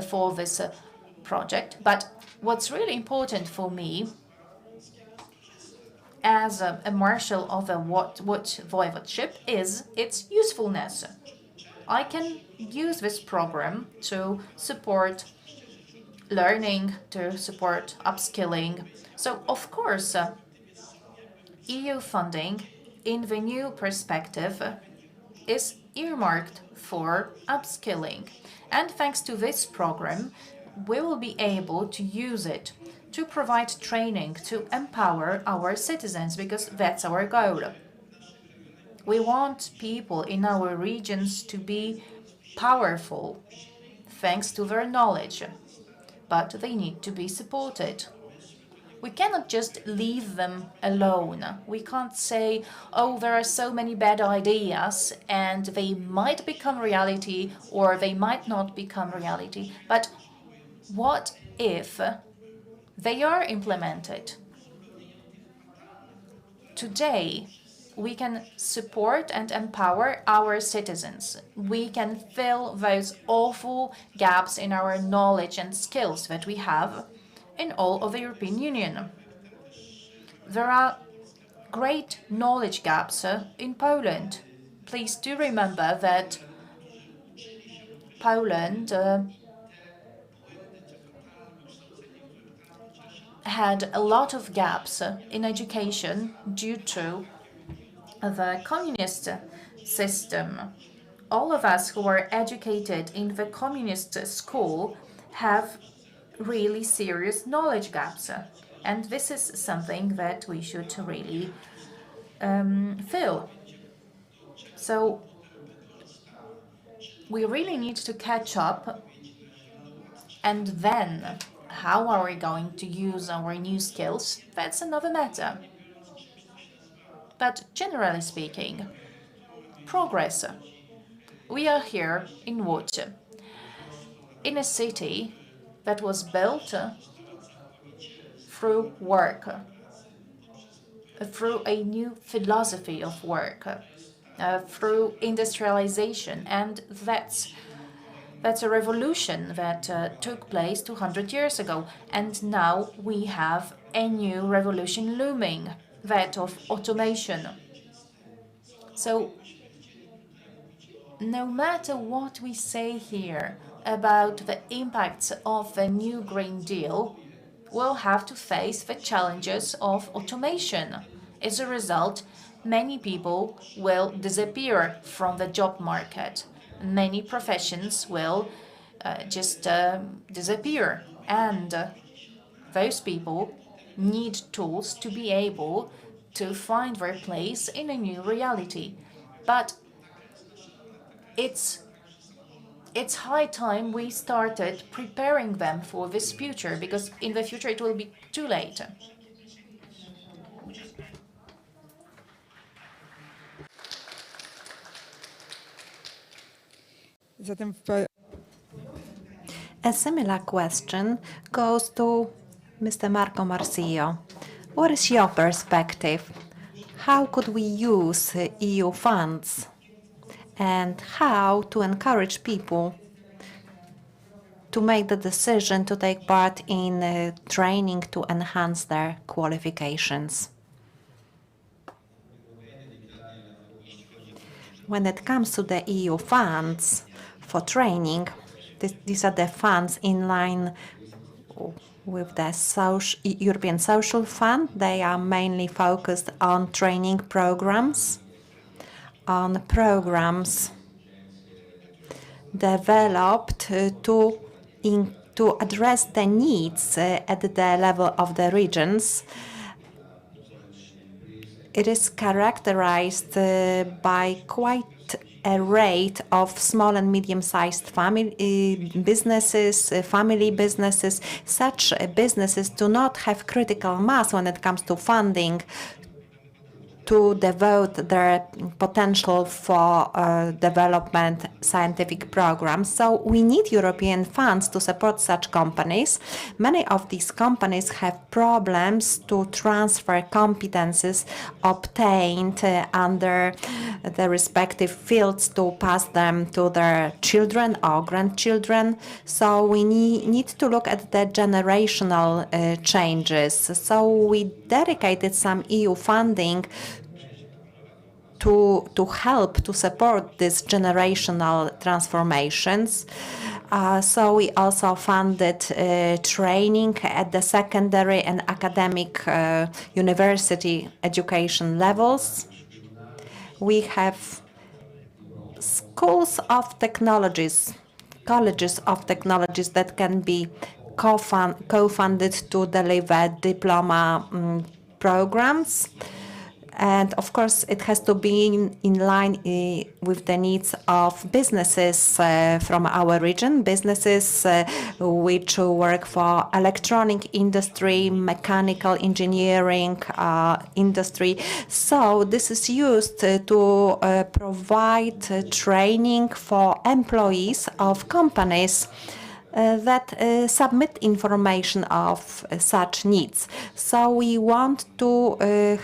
for this project, but what's really important for me as a marshal of a Łódź voivodeship is its usefulness. I can use this program to support learning, to support upskilling. So, of course, EU funding in the new perspective is earmarked for upskilling. And thanks to this program, we will be able to use it to provide training, to empower our citizens, because that's our goal. We want people in our regions to be powerful thanks to their knowledge, but they need to be supported. We cannot just leave them alone. We can't say, oh, there are so many bad ideas and they might become reality or they might not become reality. But what if they are implemented? Today, we can support and empower our citizens. We can fill those awful gaps in our knowledge and skills that we have in all of the European Union. There are great knowledge gaps in Poland. Please do remember that Poland had a lot of gaps in education due to the communist system. All of us who were educated in the communist school have really serious knowledge gaps. And this is something that we should really fill. So we really need to catch up, and then how are we going to use our new skills? That's another matter. But generally speaking, progress. We are here in Łódź, in a city that was built through work, through a new philosophy of work, through industrialization, and that's a revolution that took place 200 years ago, and now we have a new revolution looming, that of automation. So no matter what we say here about the impacts of the new Green Deal, we'll have to face the challenges of automation. As a result, many people will disappear from the job market. Many professions will just disappear, and those people need tools to be able to find their place in a new reality. But it's high time we started preparing them for this future, because in the future it will be too late. Zatem A similar question goes to Mr. Marco Marsillo. What is your perspective? How could we use EU funds? And how to encourage people to make the decision to take part in training to enhance their qualifications? When it comes to the EU funds for training, These are the funds in line with the European Social Fund. They are mainly focused on training programs, developed to address the needs at the level of the regions. It is characterized by quite a rate of small and medium-sized family businesses. Such businesses do not have critical mass when it comes to funding to devote their potential for development scientific programs. So we need European funds to support such companies. Many of these companies have problems to transfer competences obtained under the respective fields to pass them to their children or grandchildren. So we need to look at the generational changes. So we dedicated some EU funding to help to support these generational transformations. So we also funded training at the secondary and academic university education levels. We have schools of technologies, colleges of technologies that can be co-funded to deliver diploma programs. And of course, it has to be in line with the needs of businesses from our region, businesses which work for electronic industry, mechanical engineering industry. So this is used to provide training for employees of companies that submit information of such needs. So we want to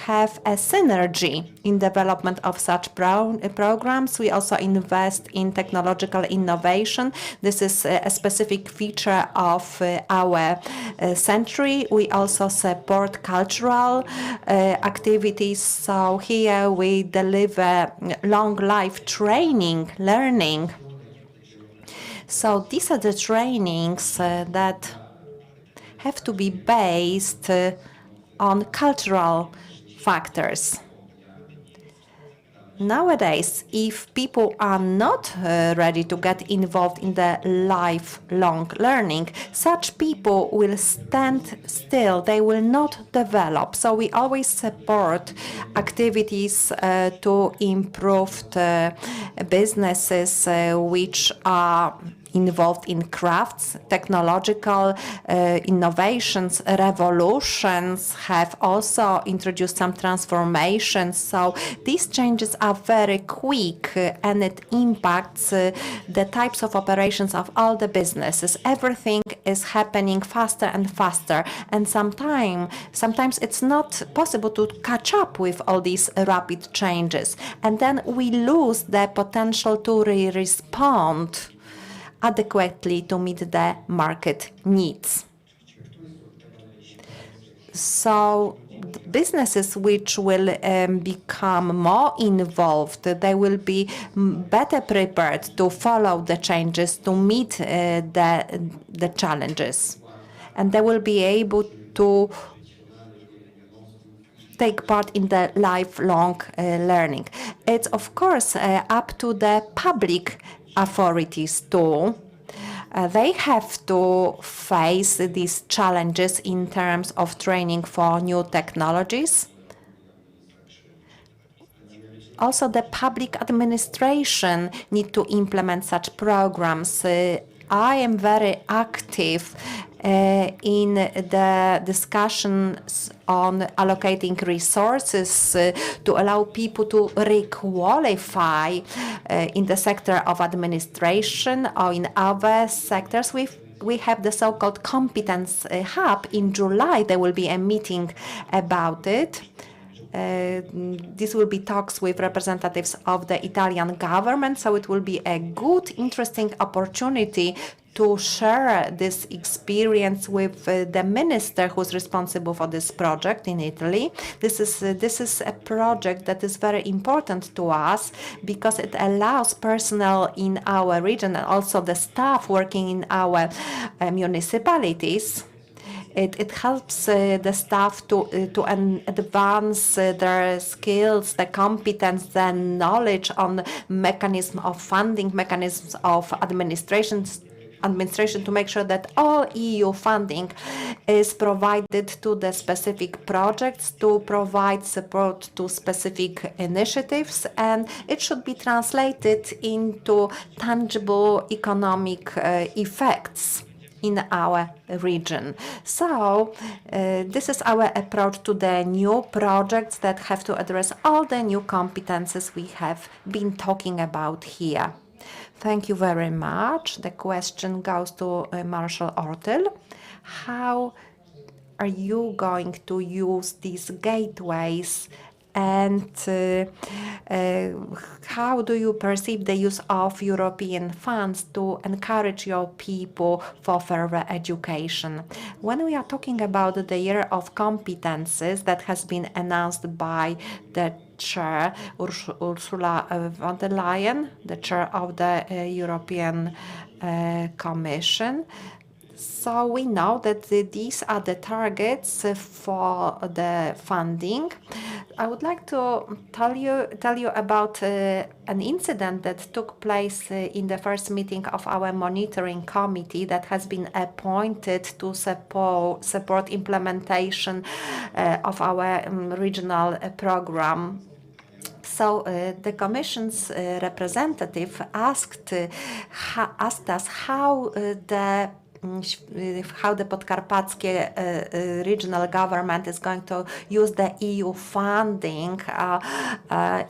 have a synergy in development of such programs. We also invest in technological innovation. This is a specific feature of our century. We also support cultural activities. So here we deliver long life training, learning. So these are the trainings that have to be based on cultural factors. Nowadays, if people are not ready to get involved in the lifelong learning, such people will stand still. They will not develop. So we always support activities to improve the businesses which are involved in crafts, technological innovations, revolutions have also introduced some transformations. So these changes are very quick and it impacts the types of operations of all the businesses. Everything is happening faster and faster. And sometimes it's not possible to catch up with all these rapid changes. And then we lose the potential to respond adequately to meet the market needs. So businesses which will become more involved, they will be better prepared to follow the changes, to meet the challenges. And they will be able to take part in the lifelong learning. It's of course up to the public authorities too. They have to face these challenges in terms of training for new technologies. Also, the public administration need to implement such programs. I am very active in the discussions on allocating resources to allow people to re-qualify in the sector of administration or in other sectors. We have the so-called competence hub. In July, there will be a meeting about it. This will be talks with representatives of the Italian government, so it will be a good, interesting opportunity to share this experience with the minister who's responsible for this project in Italy. This is a project that is very important to us because it allows personnel in our region and also the staff working in our municipalities. It helps the staff to advance their skills, the competence, the knowledge on mechanism of funding, mechanisms of administration to make sure that all EU funding is provided to the specific projects, to provide support to specific initiatives, and it should be translated into tangible economic effects in our region. So this is our approach to the new projects that have to address all the new competences we have been talking about here. Thank you very much. The question goes to Marshal Ortyl. How are you going to use these gateways, and how do you perceive the use of European funds to encourage your people for further education? When we are talking about the year of competences that has been announced by the Chair, Ursula von der Leyen, the Chair of the European Commission. So we know that these are the targets for the funding. I would like to tell you about an incident that took place in the first meeting of our monitoring committee that has been appointed to support implementation of our regional program. So the Commission's representative asked us how the Podkarpackie regional government is going to use the EU funding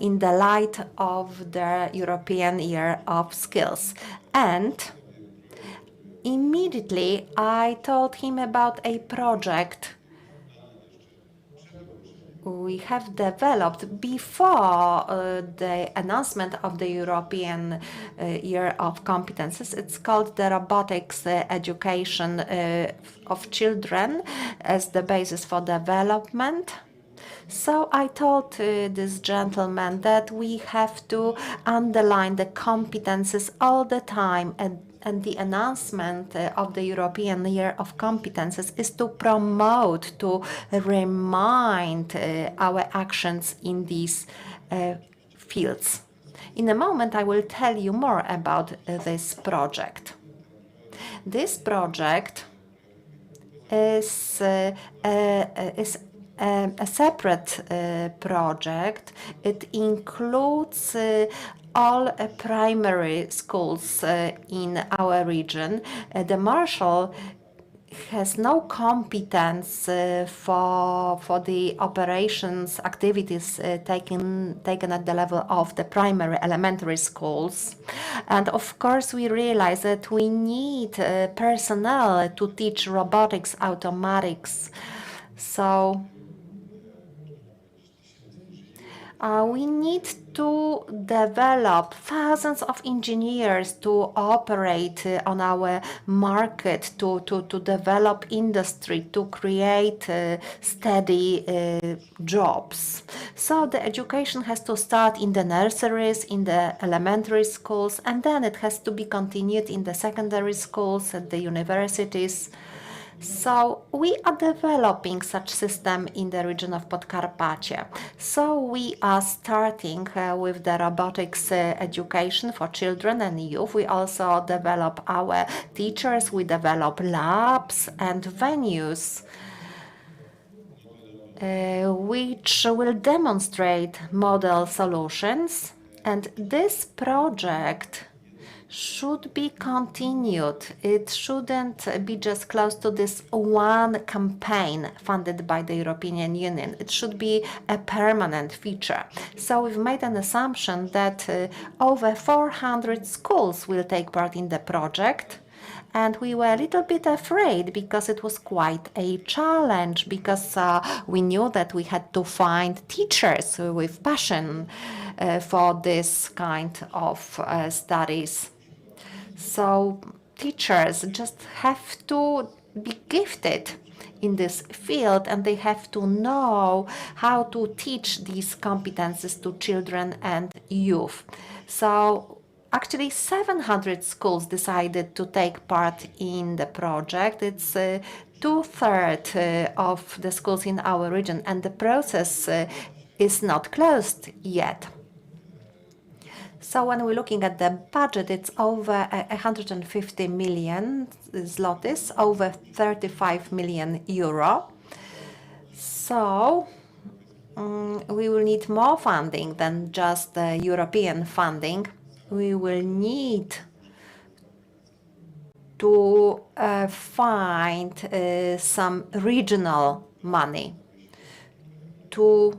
in the light of the European Year of Skills. And immediately I told him about a project we have developed before the announcement of the European Year of Competences. It's called the robotics education of children as the basis for development. So I told this gentleman that we have to underline the competences all the time, and the announcement of the European Year of Competences is to promote, to remind our actions in these fields. In a moment, I will tell you more about this project. This project is a separate project. It includes all primary schools in our region. The Marshal has no competence for the operations activities taken at the level of the primary elementary schools. And of course we realize that we need personnel to teach robotics, automatics. So we need to develop thousands of engineers to operate on our market, to develop industry, to create steady jobs. So the education has to start in the nurseries, in the elementary schools, and then it has to be continued in the secondary schools and the universities. So we are developing such system in the region of Podkarpacie. So we are starting with the robotics education for children and youth. We also develop our teachers, we develop labs and venues which will demonstrate model solutions. And this project should be continued. It shouldn't be just close to this one campaign funded by the European Union. It should be a permanent feature. So we've made an assumption that over 400 schools will take part in the project, And we were a little bit afraid because it was quite a challenge, because we knew that we had to find teachers with passion for this kind of studies. So teachers just have to be gifted in this field, and they have to know how to teach these competences to children and youth. So actually 700 schools decided to take part in the project. It's two-thirds of the schools in our region, and the process is not closed yet. So when we're looking at the budget, it's over 150 million zlotys, over 35 million euro. So we will need more funding than just European funding. We will need to find some regional money to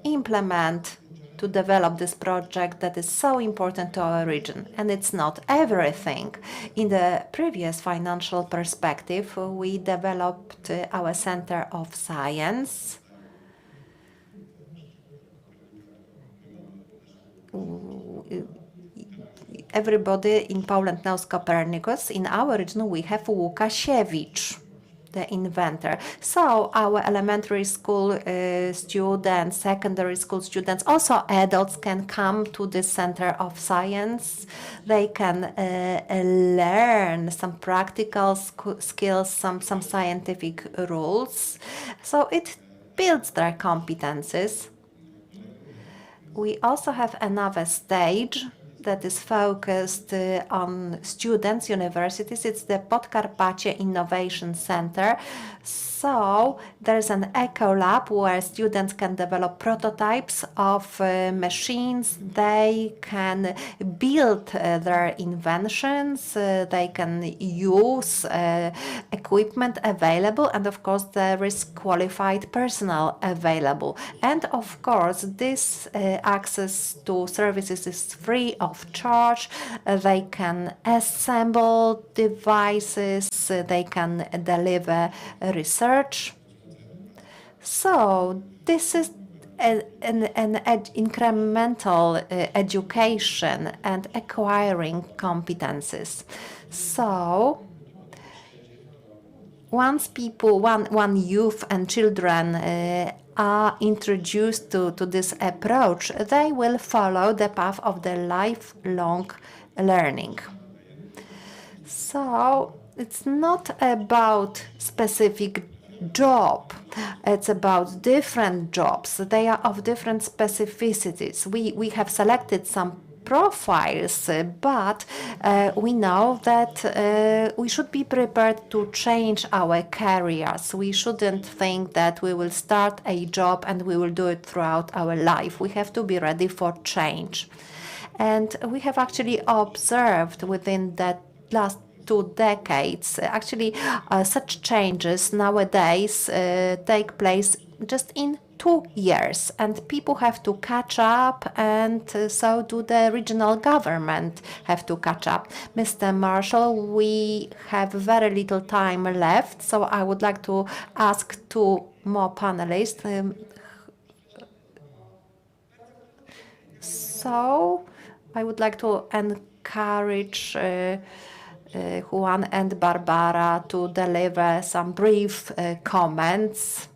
implement, to develop this project that is so important to our region. And it's not everything. In the previous financial perspective, we developed our Center of Science. Everybody in Poland knows Copernicus. In our region, we have Łukasiewicz, the inventor. So our elementary school students, secondary school students, also adults can come to this Center of Science. They can learn some practical skills, some scientific rules. So it builds their competences. We also have another stage that is focused on students, universities. It's the Podkarpacie Innovation Center. So there's an eco lab where students can develop prototypes of machines. They can build their inventions. They can use equipment available, and of course there is qualified personnel available. And of course this access to services is free of charge. They can assemble devices. They can deliver research. So this is an incremental education and acquiring competences. So once one youth and children are introduced to this approach, they will follow the path of the lifelong learning. So it's not about specific job. It's about different jobs. They are of different specificities. We have selected some profiles, but we know that we should be prepared to change our careers. We shouldn't think that we will start a job and we will do it throughout our life. We have to be ready for change. And we have actually observed within that last 2 decades, actually such changes nowadays take place just in 2 years, and people have to catch up, and so do the regional government have to catch up. Mr. Marshall, we have very little time left, so I would like to ask 2 more panelists. So I would like to encourage Juan and Barbara to deliver some brief comments,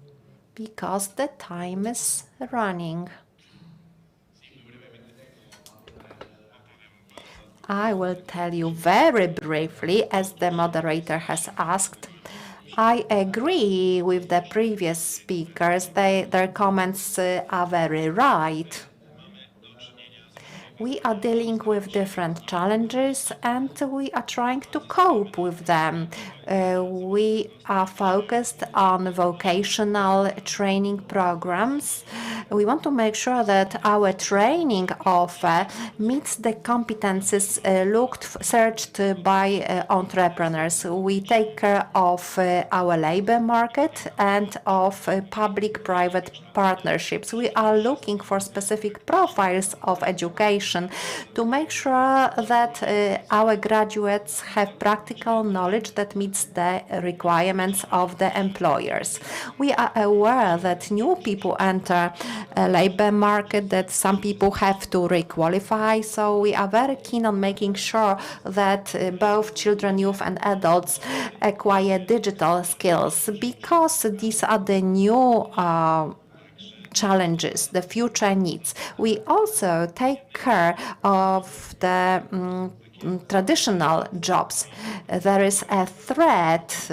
because the time is running. I will tell you very briefly, as the moderator has asked. I agree with the previous speakers. Their comments are very right. We are dealing with different challenges, and we are trying to cope with them. We are focused on vocational training programs. We want to make sure that our training offer meets the competences searched by entrepreneurs. We take care of our labor market and of public-private partnerships. We are looking for specific profiles of education to make sure that our graduates have practical knowledge that meets the requirements of the employers. We are aware that new people enter a labor market, that some people have to requalify, so we are very keen on making sure that both children, youth and adults acquire digital skills, because these are the new challenges, the future needs. We also take care of the traditional jobs. There is a threat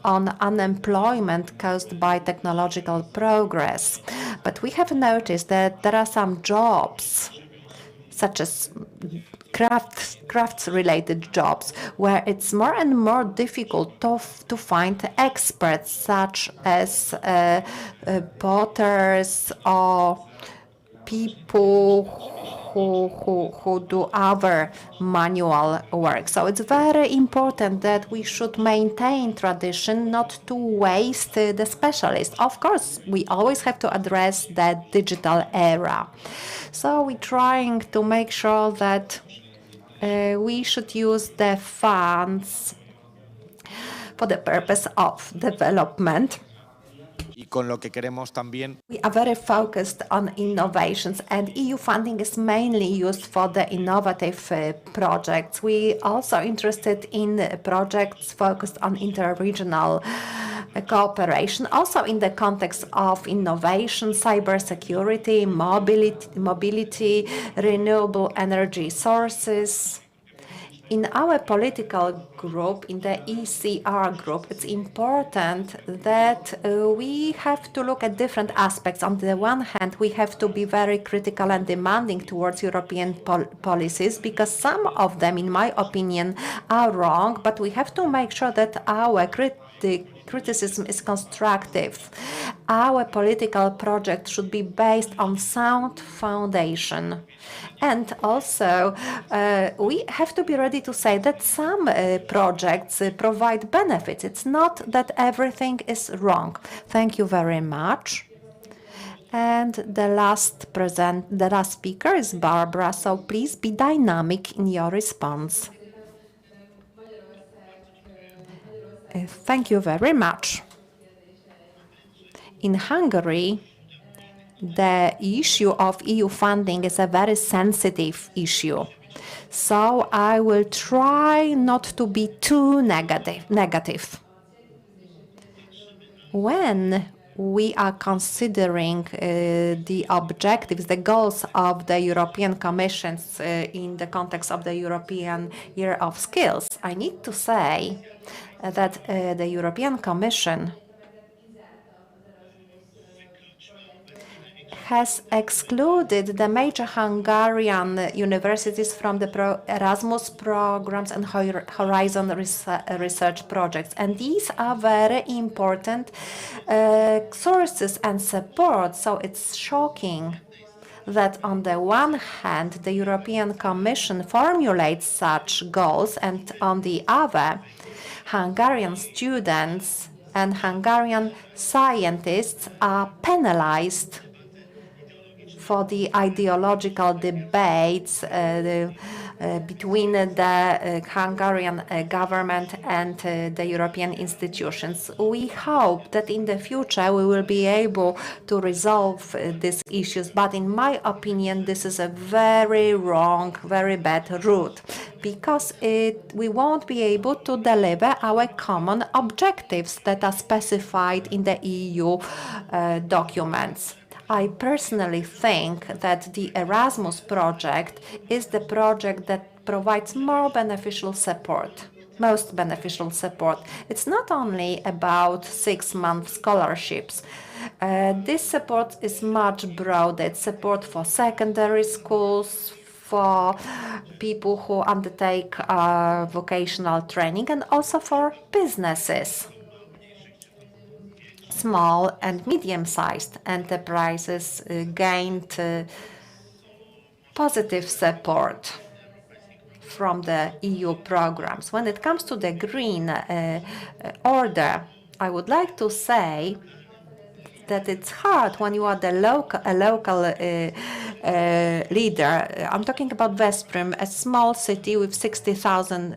on unemployment caused by technological progress. But we have noticed that there are some jobs, such as crafts-related jobs, where it's more and more difficult to find experts, such as potters or people who do other manual work. So it's very important that we should maintain tradition, not to waste the specialists. Of course, we always have to address the digital era. So we're trying to make sure that we should use the funds for the purpose of development. We are very focused on innovations, and EU funding is mainly used for the innovative projects. We also interested in projects focused on interregional cooperation, also in the context of innovation, cybersecurity, mobility, renewable energy sources. In our political group, in the ECR group, it's important that we have to look at different aspects. On the one hand, we have to be very critical and demanding towards European policies, because some of them, in my opinion, are wrong, but we have to make sure that our criticism is constructive. Our political project should be based on sound foundation. And also, we have to be ready to say that some projects provide benefits. It's not that everything is wrong. Thank you very much. And the last speaker is Barbara, so please be dynamic in your response. Thank you very much. In Hungary, the issue of EU funding is a very sensitive issue. So I will try not to be too negative. When we are considering the objectives, the goals of the European Commission in the context of the European Year of Skills, I need to say that the European Commission has excluded the major Hungarian universities from the Erasmus programs and Horizon research projects. And these are very important sources and support. So it's shocking that on the one hand, the European Commission formulates such goals, and on the other, Hungarian students and Hungarian scientists are penalized for the ideological debates between the Hungarian government and the European institutions. We hope that in the future we will be able to resolve these issues, but in my opinion, this is a very wrong, very bad route, because we won't be able to deliver our common objectives that are specified in the EU documents. I personally think that the Erasmus project is the project that provides most beneficial support. It's not only about 6-month scholarships. This support is much broader. It's support for secondary schools, for people who undertake vocational training, and also for businesses. small and medium-sized enterprises gained positive support from the EU programs. When it comes to the green order, I would like to say that it's hard when you are a local leader. I'm talking about Veszprém, a small city with 60,000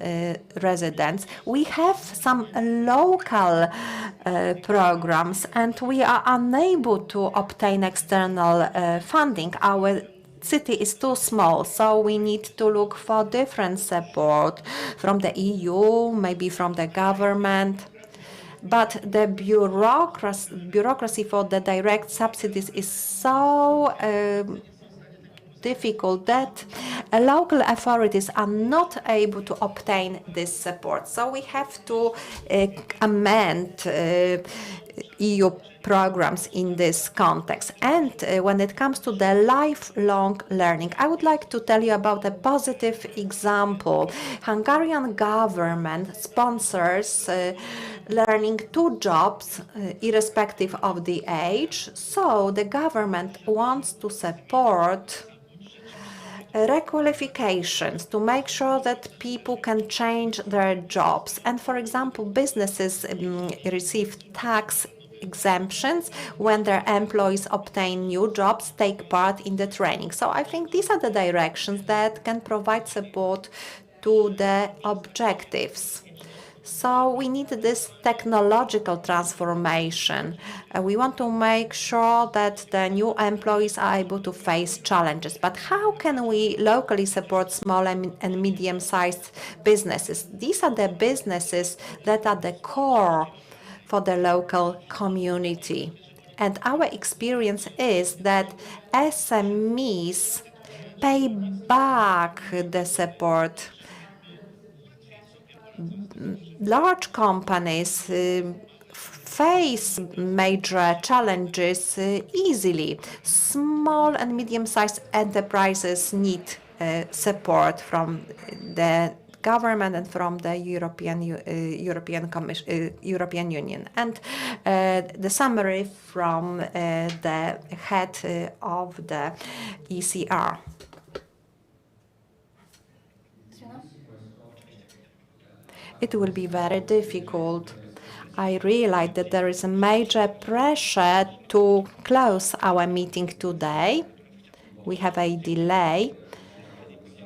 residents. We have some local programs, and we are unable to obtain external funding. Our city is too small, so we need to look for different support from the EU, maybe from the government. But the bureaucracy for the direct subsidies is so difficult that local authorities are not able to obtain this support. So we have to amend EU programs in this context. And when it comes to the lifelong learning, I would like to tell you about a positive example. Hungarian government sponsors learning 2 jobs irrespective of the age. So the government wants to support requalifications to make sure that people can change their jobs. And for example, businesses receive tax exemptions when their employees obtain new jobs, take part in the training. So I think these are the directions that can provide support to the objectives. So we need this technological transformation. We want to make sure that the new employees are able to face challenges. But how can we locally support small and medium-sized businesses? These are the businesses that are the core for the local community. And our experience is that SMEs pay back the support. Large companies face major challenges easily. Small and medium-sized enterprises need support from the government and from the European Union. And the summary from the head of the ECR. It will be very difficult. I realize that there is a major pressure to close our meeting today. We have a delay.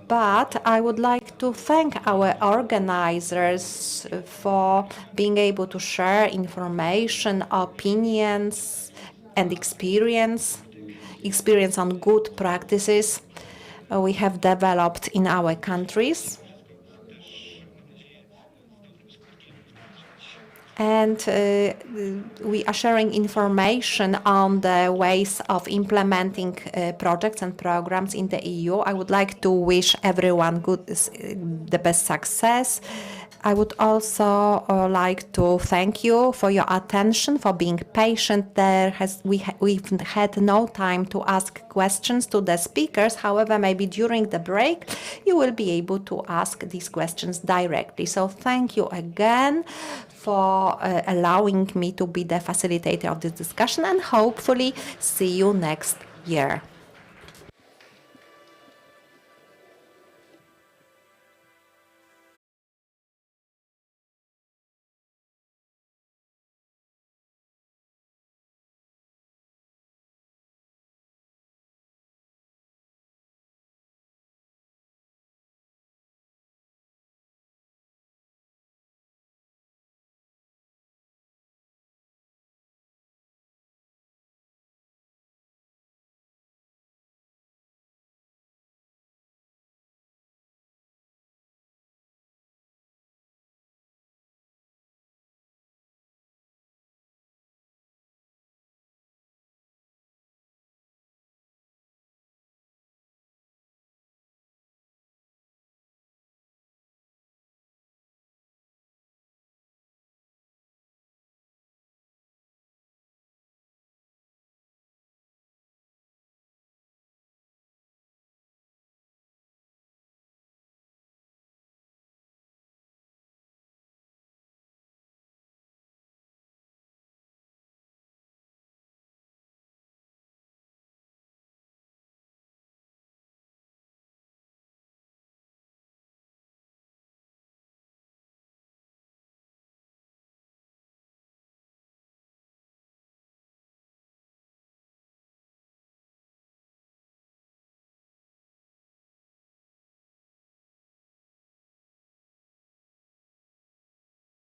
But I would like to thank our organizers for being able to share information, opinions, and experience on good practices we have developed in our countries. And we are sharing information on the ways of implementing projects and programs in the EU. I would like to wish everyone the best success. I would also like to thank you for your attention, for being patient. We've had no time to ask questions to the speakers. However, maybe during the break, you will be able to ask these questions directly. So thank you again for allowing me to be the facilitator of this discussion, and hopefully see you next year.